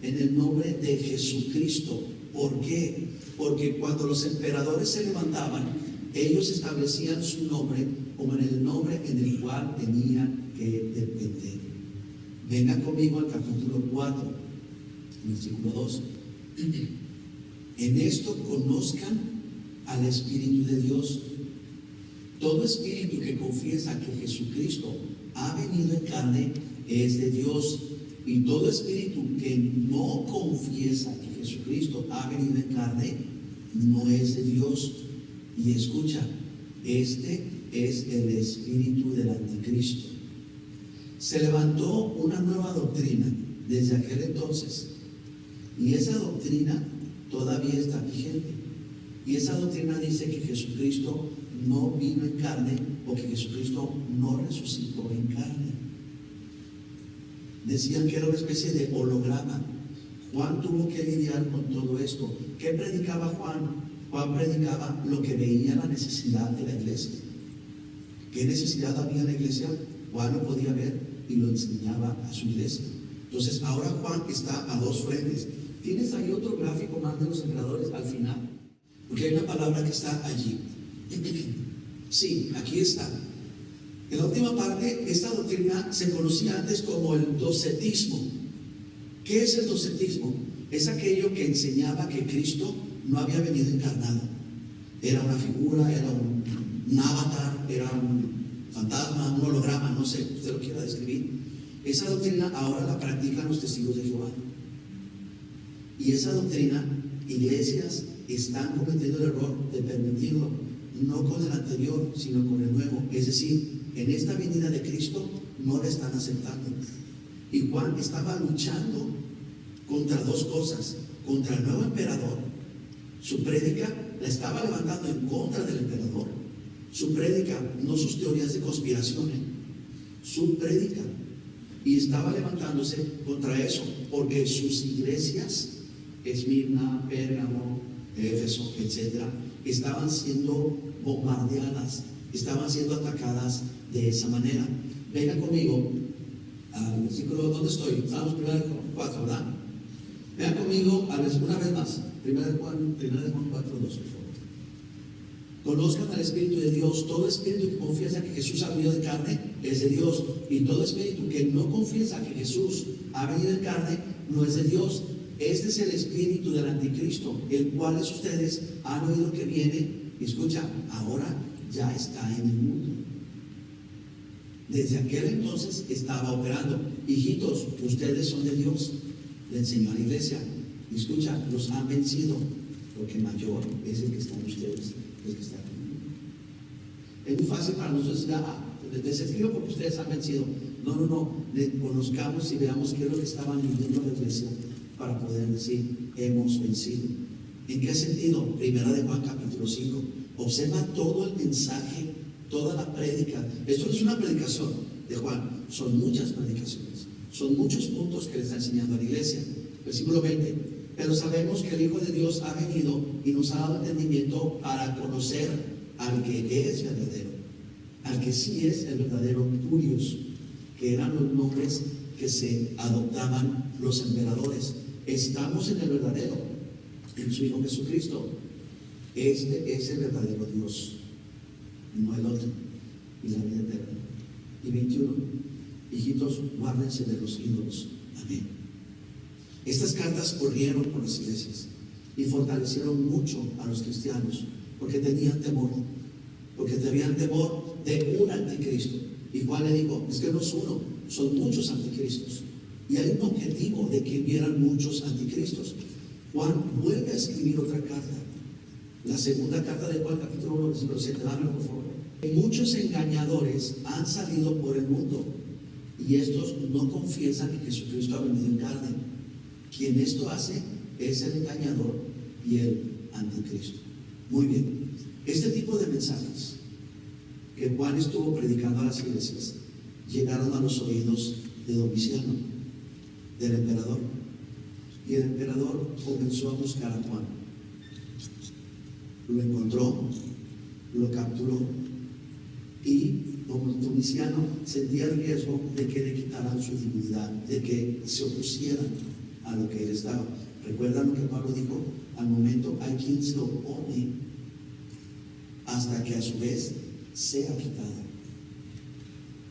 en el nombre de Jesucristo. ¿Por qué? Porque cuando los emperadores se levantaban, ellos establecían su nombre como en el nombre en el cual tenían que depender. Venga conmigo al capítulo 4, versículo 2. En esto conozcan al Espíritu de Dios. Todo espíritu que confiesa que Jesucristo ha venido en carne es de Dios, y todo espíritu que no confiesa que Jesucristo ha venido en carne no es de Dios. Y escucha, este es el espíritu del anticristo. Se levantó una nueva doctrina desde aquel entonces, y esa doctrina todavía está vigente. Y esa doctrina dice que Jesucristo no vino en carne o que Jesucristo no resucitó en carne. Decían que era una especie de holograma. Juan tuvo que lidiar con todo esto. ¿Qué predicaba Juan? Juan predicaba lo que veía la necesidad de la iglesia. ¿Qué necesidad había en la iglesia? Juan lo podía ver y lo enseñaba a su iglesia. Entonces ahora Juan está a dos frentes. ¿Tienes ahí otro gráfico más de los emperadores al final? Porque hay una palabra que está allí. Sí, aquí está. En la última parte, esta doctrina se conocía antes como el docetismo. ¿Qué es el docetismo? Es aquello que enseñaba que Cristo no había venido encarnado. Era una figura, era un avatar, era un fantasma, un holograma, no sé, usted lo quiera describir. Esa doctrina ahora la practican los testigos de Jehová. Y esa doctrina, iglesias están cometiendo el error de permitirlo, no con el anterior, sino con el nuevo. Es decir, en esta venida de Cristo no la están aceptando. Y Juan estaba luchando contra dos cosas: contra el nuevo emperador. Su prédica la estaba levantando en contra del emperador. Su prédica, no sus teorías de conspiración, su prédica. Y estaba levantándose contra eso, porque sus iglesias, Esmirna, Pérgamo, Éfeso, etc., estaban siendo bombardeadas, estaban siendo atacadas de esa manera. Venga conmigo al versículo, ¿dónde estoy? Estamos en 1 4, ¿verdad? Vean conmigo una vez más, 1 Juan 4, 2, por favor. Conozcan al Espíritu de Dios. Todo espíritu que confiesa que Jesús ha venido de carne es de Dios, y todo espíritu que no confiesa que Jesús ha venido de carne no es de Dios. Este es el espíritu del anticristo, el cual ustedes han oído que viene, y escucha, ahora ya está en el mundo. Desde aquel entonces estaba operando. Hijitos, ustedes son de Dios, le enseñó a la iglesia. Y escucha, los han vencido, porque mayor es el que está en ustedes, el que está en el mundo. Es muy fácil para nosotros decir, les escribo porque ustedes han vencido. No, conozcamos y veamos qué es lo que estaban viviendo la iglesia para poder decir, hemos vencido. ¿En qué sentido? Primera de Juan capítulo 5. Observa todo el mensaje, toda la prédica. Esto no es una predicación de Juan, son muchas predicaciones, son muchos puntos que le está enseñando a la iglesia. Versículo 20. Pero sabemos que el Hijo de Dios ha venido y nos ha dado entendimiento para conocer al que es verdadero, al que sí es el verdadero Curios, que eran los nombres que se adoptaban los emperadores. Estamos en el verdadero, en su Hijo Jesucristo. Este es el verdadero Dios, no el otro, y la vida eterna. Y 21, hijitos, guárdense de los ídolos. Amén. Estas cartas corrieron por las iglesias y fortalecieron mucho a los cristianos, porque tenían temor de un anticristo. Y Juan le dijo, es que no es uno, son muchos anticristos. Y hay un objetivo de que hubieran muchos anticristos. Juan vuelve a escribir otra carta, la segunda carta de Juan, capítulo 1, versículo 7. Dámelo, por favor. Muchos engañadores han salido por el mundo, y estos no confiesan que Jesucristo ha venido en carne. Quien esto hace es el engañador y el anticristo. Muy bien, este tipo de mensajes que Juan estuvo predicando a las iglesias llegaron a los oídos de Domiciano, del emperador. Y el emperador comenzó a buscar a Juan. Lo encontró, lo capturó, y como Domiciano sentía el riesgo de que le quitaran su dignidad, de que se opusieran a lo que él estaba. ¿Recuerdan lo que Pablo dijo? Al momento hay quien se opone hasta que a su vez sea quitado.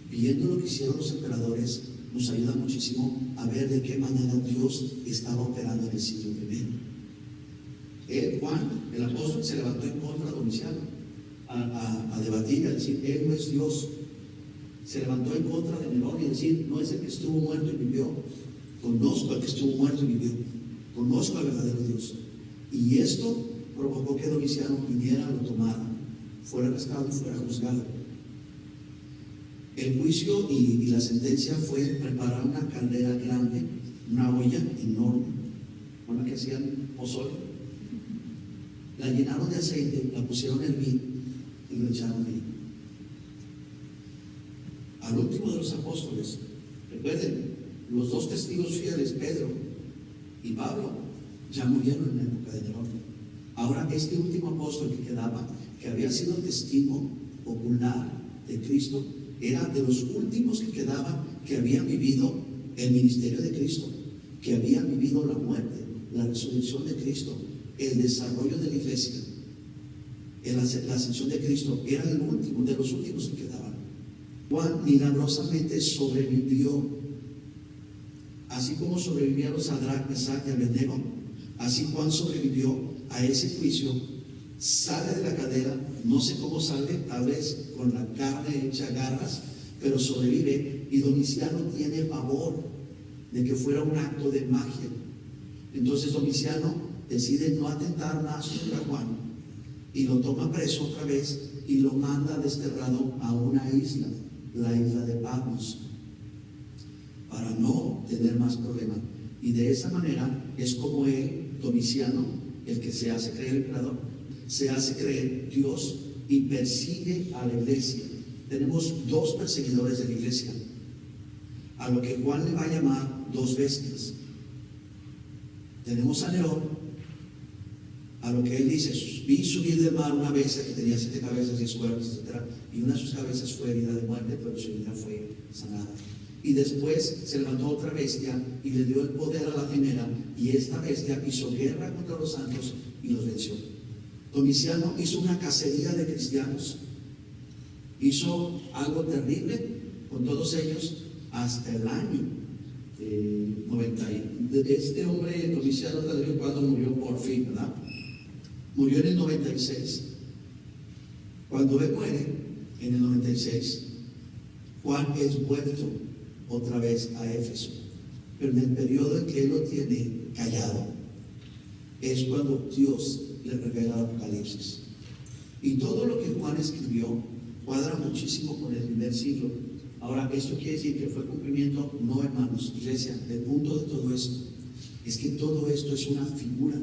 Viendo lo que hicieron los emperadores, nos ayuda muchísimo a ver de qué manera Dios estaba operando en el siglo I. Juan, el apóstol, se levantó en contra de Domiciano a debatir, a decir, él no es Dios. Se levantó en contra de Nerón y decir, no es el que estuvo muerto y vivió. Conozco al que estuvo muerto y vivió. Conozco al verdadero Dios. Y esto provocó que Domiciano viniera, lo tomara, fuera arrestado y fuera juzgado. El juicio y la sentencia fue preparar una caldera grande, una olla enorme, con la que hacían pozole, la llenaron de aceite, la pusieron en hervir y lo echaron ahí. Al último de los apóstoles, recuerden, los dos testigos fieles, Pedro y Pablo, ya murieron en la época de Nerón. Ahora este último apóstol que quedaba, que había sido testigo ocular de Cristo, era de los últimos que quedaban, que habían vivido el ministerio de Cristo, que habían vivido la muerte, la resurrección de Cristo, el desarrollo de la iglesia, la ascensión de Cristo. Era el último, de los últimos que quedaban. Juan milagrosamente sobrevivió, así como sobrevivieron Sadrach, Mesach y Abednego. Así Juan sobrevivió a ese juicio, sale de la cadena, no sé cómo sale, tal vez con la carne hecha garras, pero sobrevive. Y Domiciano tiene pavor de que fuera un acto de magia. Entonces Domiciano decide no atentar más contra Juan y lo toma preso otra vez y lo manda desterrado a una isla, la isla de Patmos, para no tener más problemas. Y de esa manera es como él, Domiciano, el que se hace creer emperador, se hace creer Dios y persigue a la iglesia. Tenemos dos perseguidores de la iglesia, a lo que Juan le va a llamar dos bestias. Tenemos a Nerón, a lo que él dice: vi subir del mar una bestia que tenía 7 cabezas, 10 cuernos, etc. Y una de sus cabezas fue herida de muerte, pero su herida fue sanada. Y después se levantó otra bestia y le dio el poder a la primera, y esta bestia hizo guerra contra los santos y los venció. Domiciano hizo una cacería de cristianos, hizo algo terrible con todos ellos hasta el año 90. Este hombre, Domiciano, cuando murió por fin, ¿verdad? Murió en el 96. Cuando él muere, en el 96, Juan es vuelto otra vez a Éfeso. Pero en el periodo en que él lo tiene callado, es cuando Dios le revela el Apocalipsis. Y todo lo que Juan escribió cuadra muchísimo con el primer siglo. Ahora, esto quiere decir que fue cumplimiento. No, hermanos, iglesia, el punto de todo esto es que todo esto es una figura.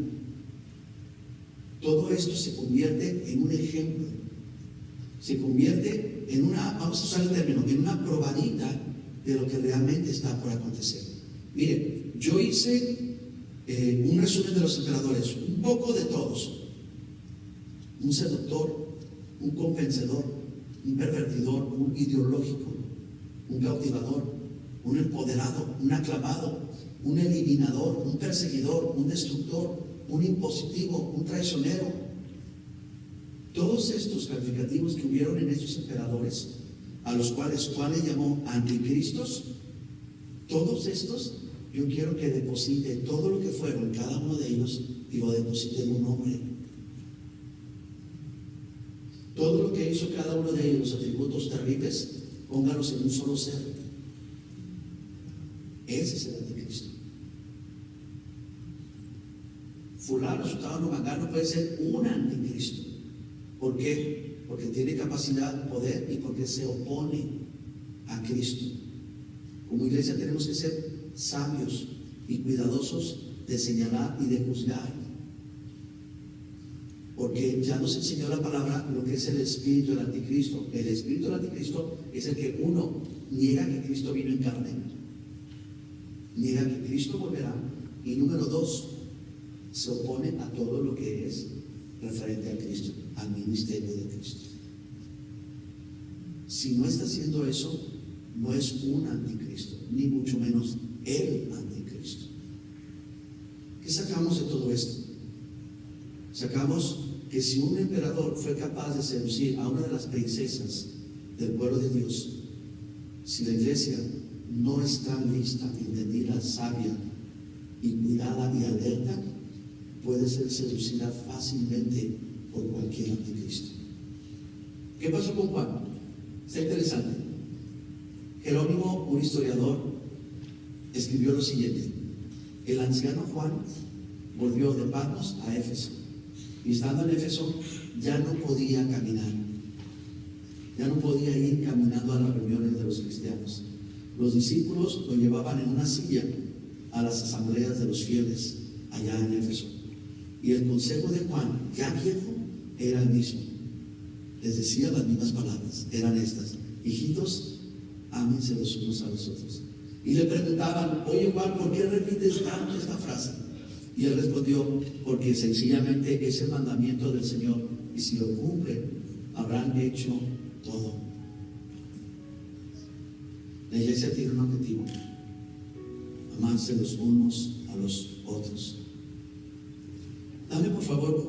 Todo esto se convierte en un ejemplo, se convierte en una, vamos a usar el término, en una probadita de lo que realmente está por acontecer. Mire, yo hice un resumen de los emperadores, un poco de todos: un seductor, un convencedor, un pervertidor, un ideológico, un cautivador, un empoderado, un aclamado, un eliminador, un perseguidor, un destructor, un impositivo, un traicionero. Todos estos calificativos que hubieron en estos emperadores, a los cuales Juan le llamó anticristos, todos estos, yo quiero que deposite todo lo que fueron cada uno de ellos y lo deposite en un hombre. Todo lo que hizo cada uno de ellos, los atributos terribles, póngalos en un solo ser. Ese es el anticristo. Fulano, sutano, mangano puede ser un anticristo. ¿Por qué? Porque tiene capacidad, poder, y porque se opone a Cristo. Como iglesia tenemos que ser sabios y cuidadosos de señalar y de juzgar, porque ya nos enseñó la palabra lo que es el espíritu del anticristo. El espíritu del anticristo es el que, uno, niega que Cristo vino en carne, niega que Cristo volverá, y número 2, se opone a todo lo que es referente a Cristo, al ministerio de Cristo. Si no está haciendo eso, no es un anticristo, ni mucho menos el anticristo. ¿Qué sacamos de todo esto? Sacamos que si un emperador fue capaz de seducir a una de las princesas del pueblo de Dios, si la iglesia no está lista, entendida, sabia y cuidada y alerta, puede ser seducida fácilmente por cualquier anticristo. ¿Qué pasó con Juan? Está interesante. Jerónimo, un historiador, escribió lo siguiente: el anciano Juan volvió de Patmos a Éfeso, y estando en Éfeso ya no podía caminar, ya no podía ir caminando a las reuniones de los cristianos. Los discípulos lo llevaban en una silla a las asambleas de los fieles allá en Éfeso. Y el consejo de Juan, ya viejo, era el mismo. Les decía las mismas palabras, eran estas: hijitos, ámense los unos a los otros. Y le preguntaban: oye Juan, ¿por qué repites tanto esta frase? Y él respondió: porque sencillamente es el mandamiento del Señor, y si lo cumplen, habrán hecho todo. La iglesia tiene un objetivo: amarse los unos a los otros. Dame por favor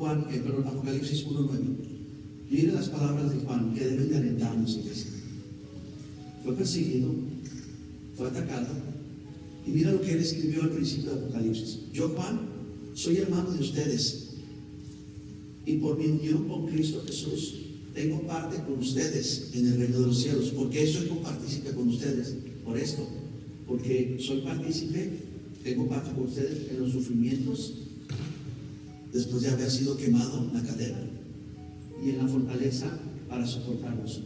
Apocalipsis 1:9. Mire las palabras de Juan que deben de alentarnos, iglesia. Fue perseguido, fue atacado, y mira lo que él escribió al principio de Apocalipsis: yo, Juan, soy hermano de ustedes, y por mi unión con Cristo Jesús tengo parte con ustedes en el reino de los cielos. ¿Por qué soy copartícipe con ustedes? Por esto, porque soy partícipe, tengo parte con ustedes en los sufrimientos después de haber sido quemado en la cadena, y en la fortaleza para soportarlos.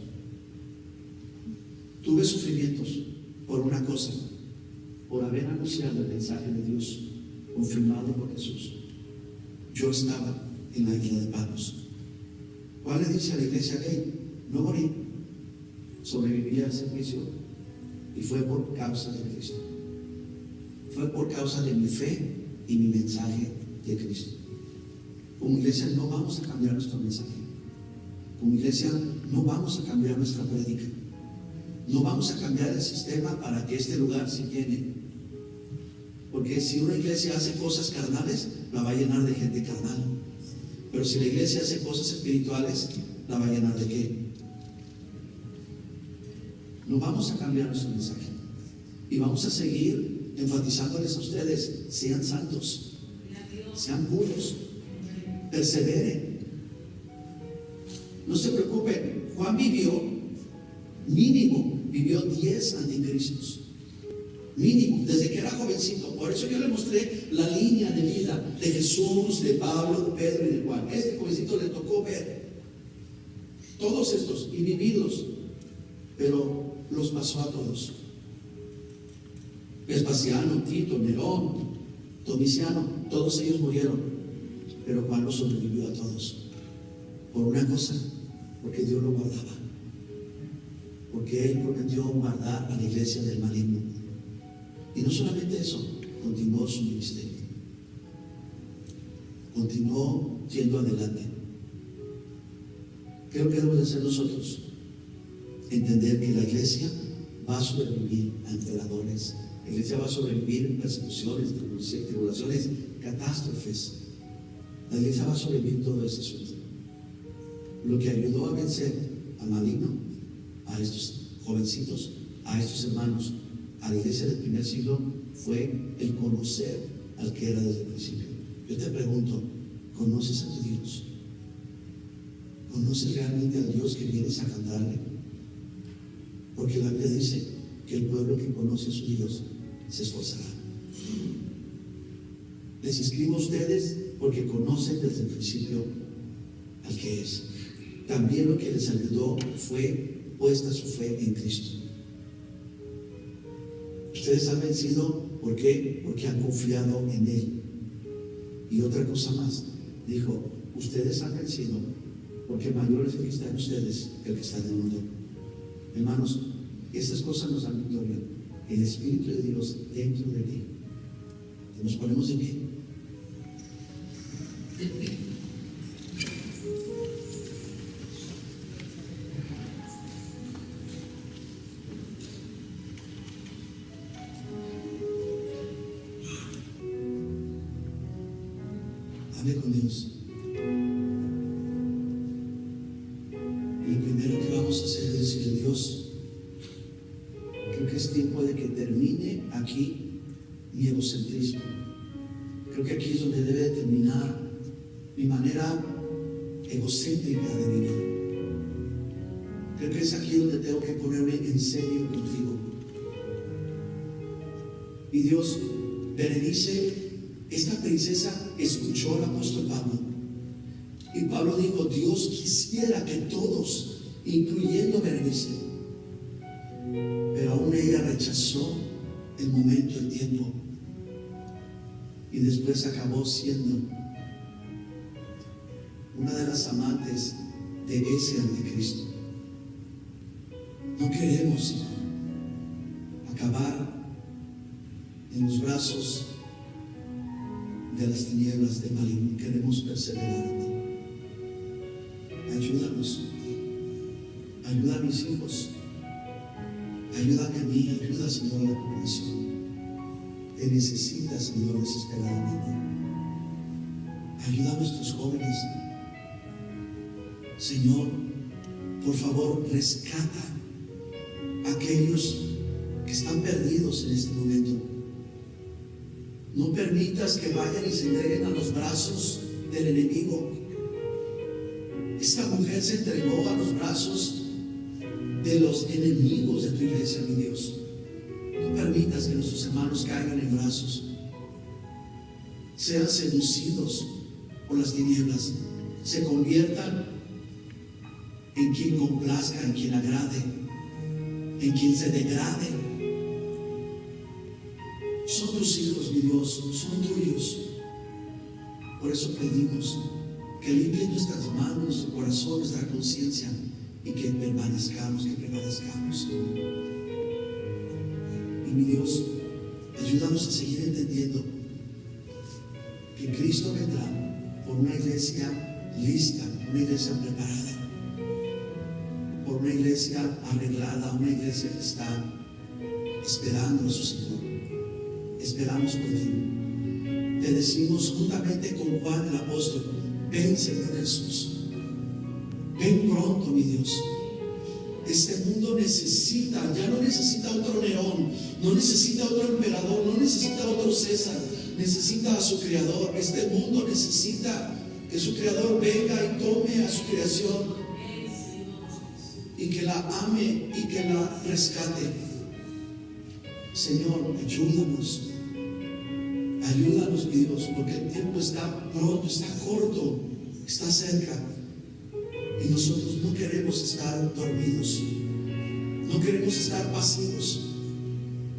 Tuve sufrimientos por una cosa: por haber anunciado el mensaje de Dios confirmado por Jesús. Yo estaba en la isla de Patmos. Juan le dice a la iglesia: hey, no morí, sobreviví a ese juicio, y fue por causa de Cristo. Fue por causa de mi fe y mi mensaje de Cristo. Como iglesia no vamos a cambiar nuestro mensaje. Como iglesia no vamos a cambiar nuestra prédica. No vamos a cambiar el sistema para que este lugar se llene. Porque si una iglesia hace cosas carnales, la va a llenar de gente carnal. Pero si la iglesia hace cosas espirituales, la va a llenar de qué? No vamos a cambiar nuestro mensaje. Y vamos a seguir enfatizándoles a ustedes: sean santos, sean puros, perseveren. No se preocupen. Juan vivió 10 anticristos. Mínimo, desde que era jovencito. Por eso yo le mostré la línea de vida de Jesús, de Pablo, de Pedro y de Juan. Este jovencito le tocó ver todos estos y vivirlos, pero los pasó a todos. Vespasiano, Tito, Nerón, Domiciano, todos ellos murieron, pero Juan los sobrevivió a todos. Por una cosa: porque Dios lo guardaba, porque Él prometió guardar a la iglesia del maligno. Y no solamente eso, continuó su ministerio, continuó yendo adelante. Creo que debemos de ser nosotros entender que la iglesia va a sobrevivir a emperadores, la iglesia va a sobrevivir en persecuciones, tribulaciones, catástrofes. La iglesia va a sobrevivir todo ese asunto. Lo que ayudó a vencer al maligno, a estos jovencitos, a estos hermanos, a la iglesia del primer siglo, fue el conocer al que era desde el principio. Yo te pregunto: ¿conoces a tu Dios? ¿Conoces realmente al Dios que vienes a cantarle? Porque la Biblia dice que el pueblo que conoce a su Dios se esforzará. Les escribo a ustedes porque conocen desde el principio al que es. También lo que les ayudó fue puesta su fe en Cristo. Ustedes han vencido, ¿por qué? Porque han confiado en Él. Y otra cosa más, dijo: ustedes han vencido porque mayor es el que está en ustedes que el que está en el mundo. Hermanos, estas cosas nos dan victoria: el Espíritu de Dios dentro de ti. Y nos ponemos de pie. Hable con Dios. Y lo primero que vamos a hacer es decirle: Dios, creo que es tiempo de que termine aquí mi egocentrismo. Creo que aquí es donde debe de terminar mi manera egocéntrica de vivir. Creo que es aquí donde tengo que ponerme en serio contigo. Y Dios, Berenice, esta princesa, escuchó al apóstol Pablo. Y Pablo dijo: Dios quisiera que todos, incluyendo Berenice, pero aún ella rechazó el momento, el tiempo. Y después acabó siendo una de las amantes de ese anticristo. No queremos, Señor, acabar en los brazos de las tinieblas del maligno. Queremos perseverar en ti. Ayúdanos, ayuda a mis hijos, ayúdame a mí, ayuda, Señor, a la población. Te necesita, Señor, desesperadamente. Ayuda a nuestros jóvenes. Señor, por favor, rescata a aquellos que están perdidos en este momento. No permitas que vayan y se entreguen a los brazos del enemigo. Esta mujer se entregó a los brazos de los enemigos de tu iglesia, mi Dios. No permitas que nuestros hermanos caigan en brazos, sean seducidos por las tinieblas, se conviertan en quien complazca, en quien agrade, en quien se degrade. Son tus hijos, mi Dios, son tuyos. Por eso pedimos que limpien nuestras manos, nuestro corazón, nuestra conciencia, y que prevalezcamos. Y mi Dios, ayúdanos a seguir entendiendo que Cristo vendrá por una iglesia lista, una iglesia preparada, por una iglesia arreglada, una iglesia que está esperando a su Señor. Esperamos por ti. Te decimos juntamente con Juan el apóstol: ven, Señor Jesús, ven pronto, mi Dios. Este mundo necesita, ya no necesita otro Nerón, no necesita otro emperador, no necesita otro César, necesita a su Creador. Este mundo necesita que su Creador venga y tome a su creación y que la ame y que la rescate. Señor, ayúdanos. Ayúdanos, mi Dios, porque el tiempo está pronto, está corto, está cerca. Y nosotros no queremos estar dormidos, no queremos estar pasivos,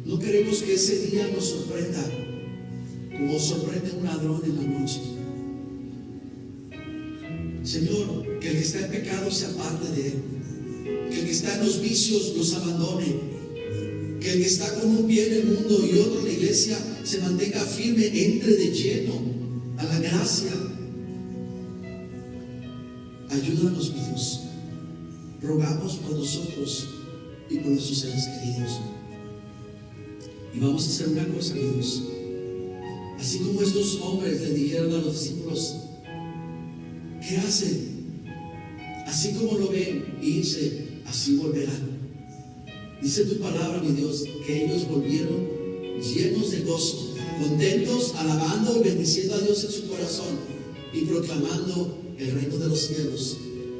no queremos que ese día nos sorprenda como sorprende un ladrón en la noche. Señor, que el que está en pecado se aparte de él, que el que está en los vicios los abandone, que el que está con un pie en el mundo y otro en la iglesia se mantenga firme, entre de lleno a la gracia. Ayúdanos, mi Dios. Rogamos por nosotros y por nuestros seres queridos. Y vamos a hacer una cosa, mi Dios. Así como estos hombres le dijeron a los discípulos: ¿qué hacen? Así como lo ven, y dice: así volverán. Dice tu palabra, mi Dios, que ellos volvieron llenos de gozo, contentos, alabando y bendiciendo a Dios en su corazón y proclamando el reino de los cielos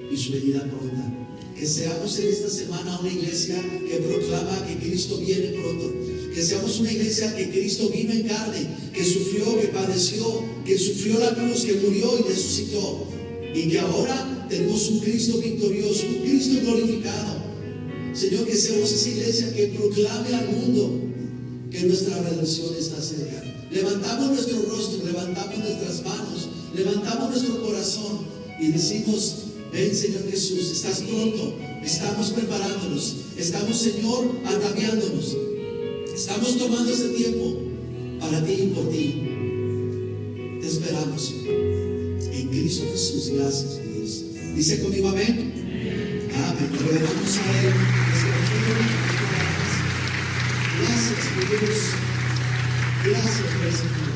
y su venida pronta. Que seamos en esta semana una iglesia que proclama que Cristo viene pronto. Que seamos una iglesia que Cristo vino en carne, que sufrió, que padeció, que sufrió la cruz, que murió y resucitó. Y que ahora tenemos un Cristo victorioso, un Cristo glorificado. Señor, que seamos esa iglesia que proclame al mundo que nuestra redención está cerca. Levantamos nuestro rostro, levantamos nuestras manos, levantamos nuestro corazón y decimos: ven, Señor Jesús, estás pronto. Estamos preparándonos, estamos, Señor, ataviándonos, estamos tomando este tiempo para ti y por ti. Te esperamos en Cristo Jesús. Gracias, Dios. Dice conmigo amén. Amén. Vamos a Él. Gracias, Dios. Gracias por ese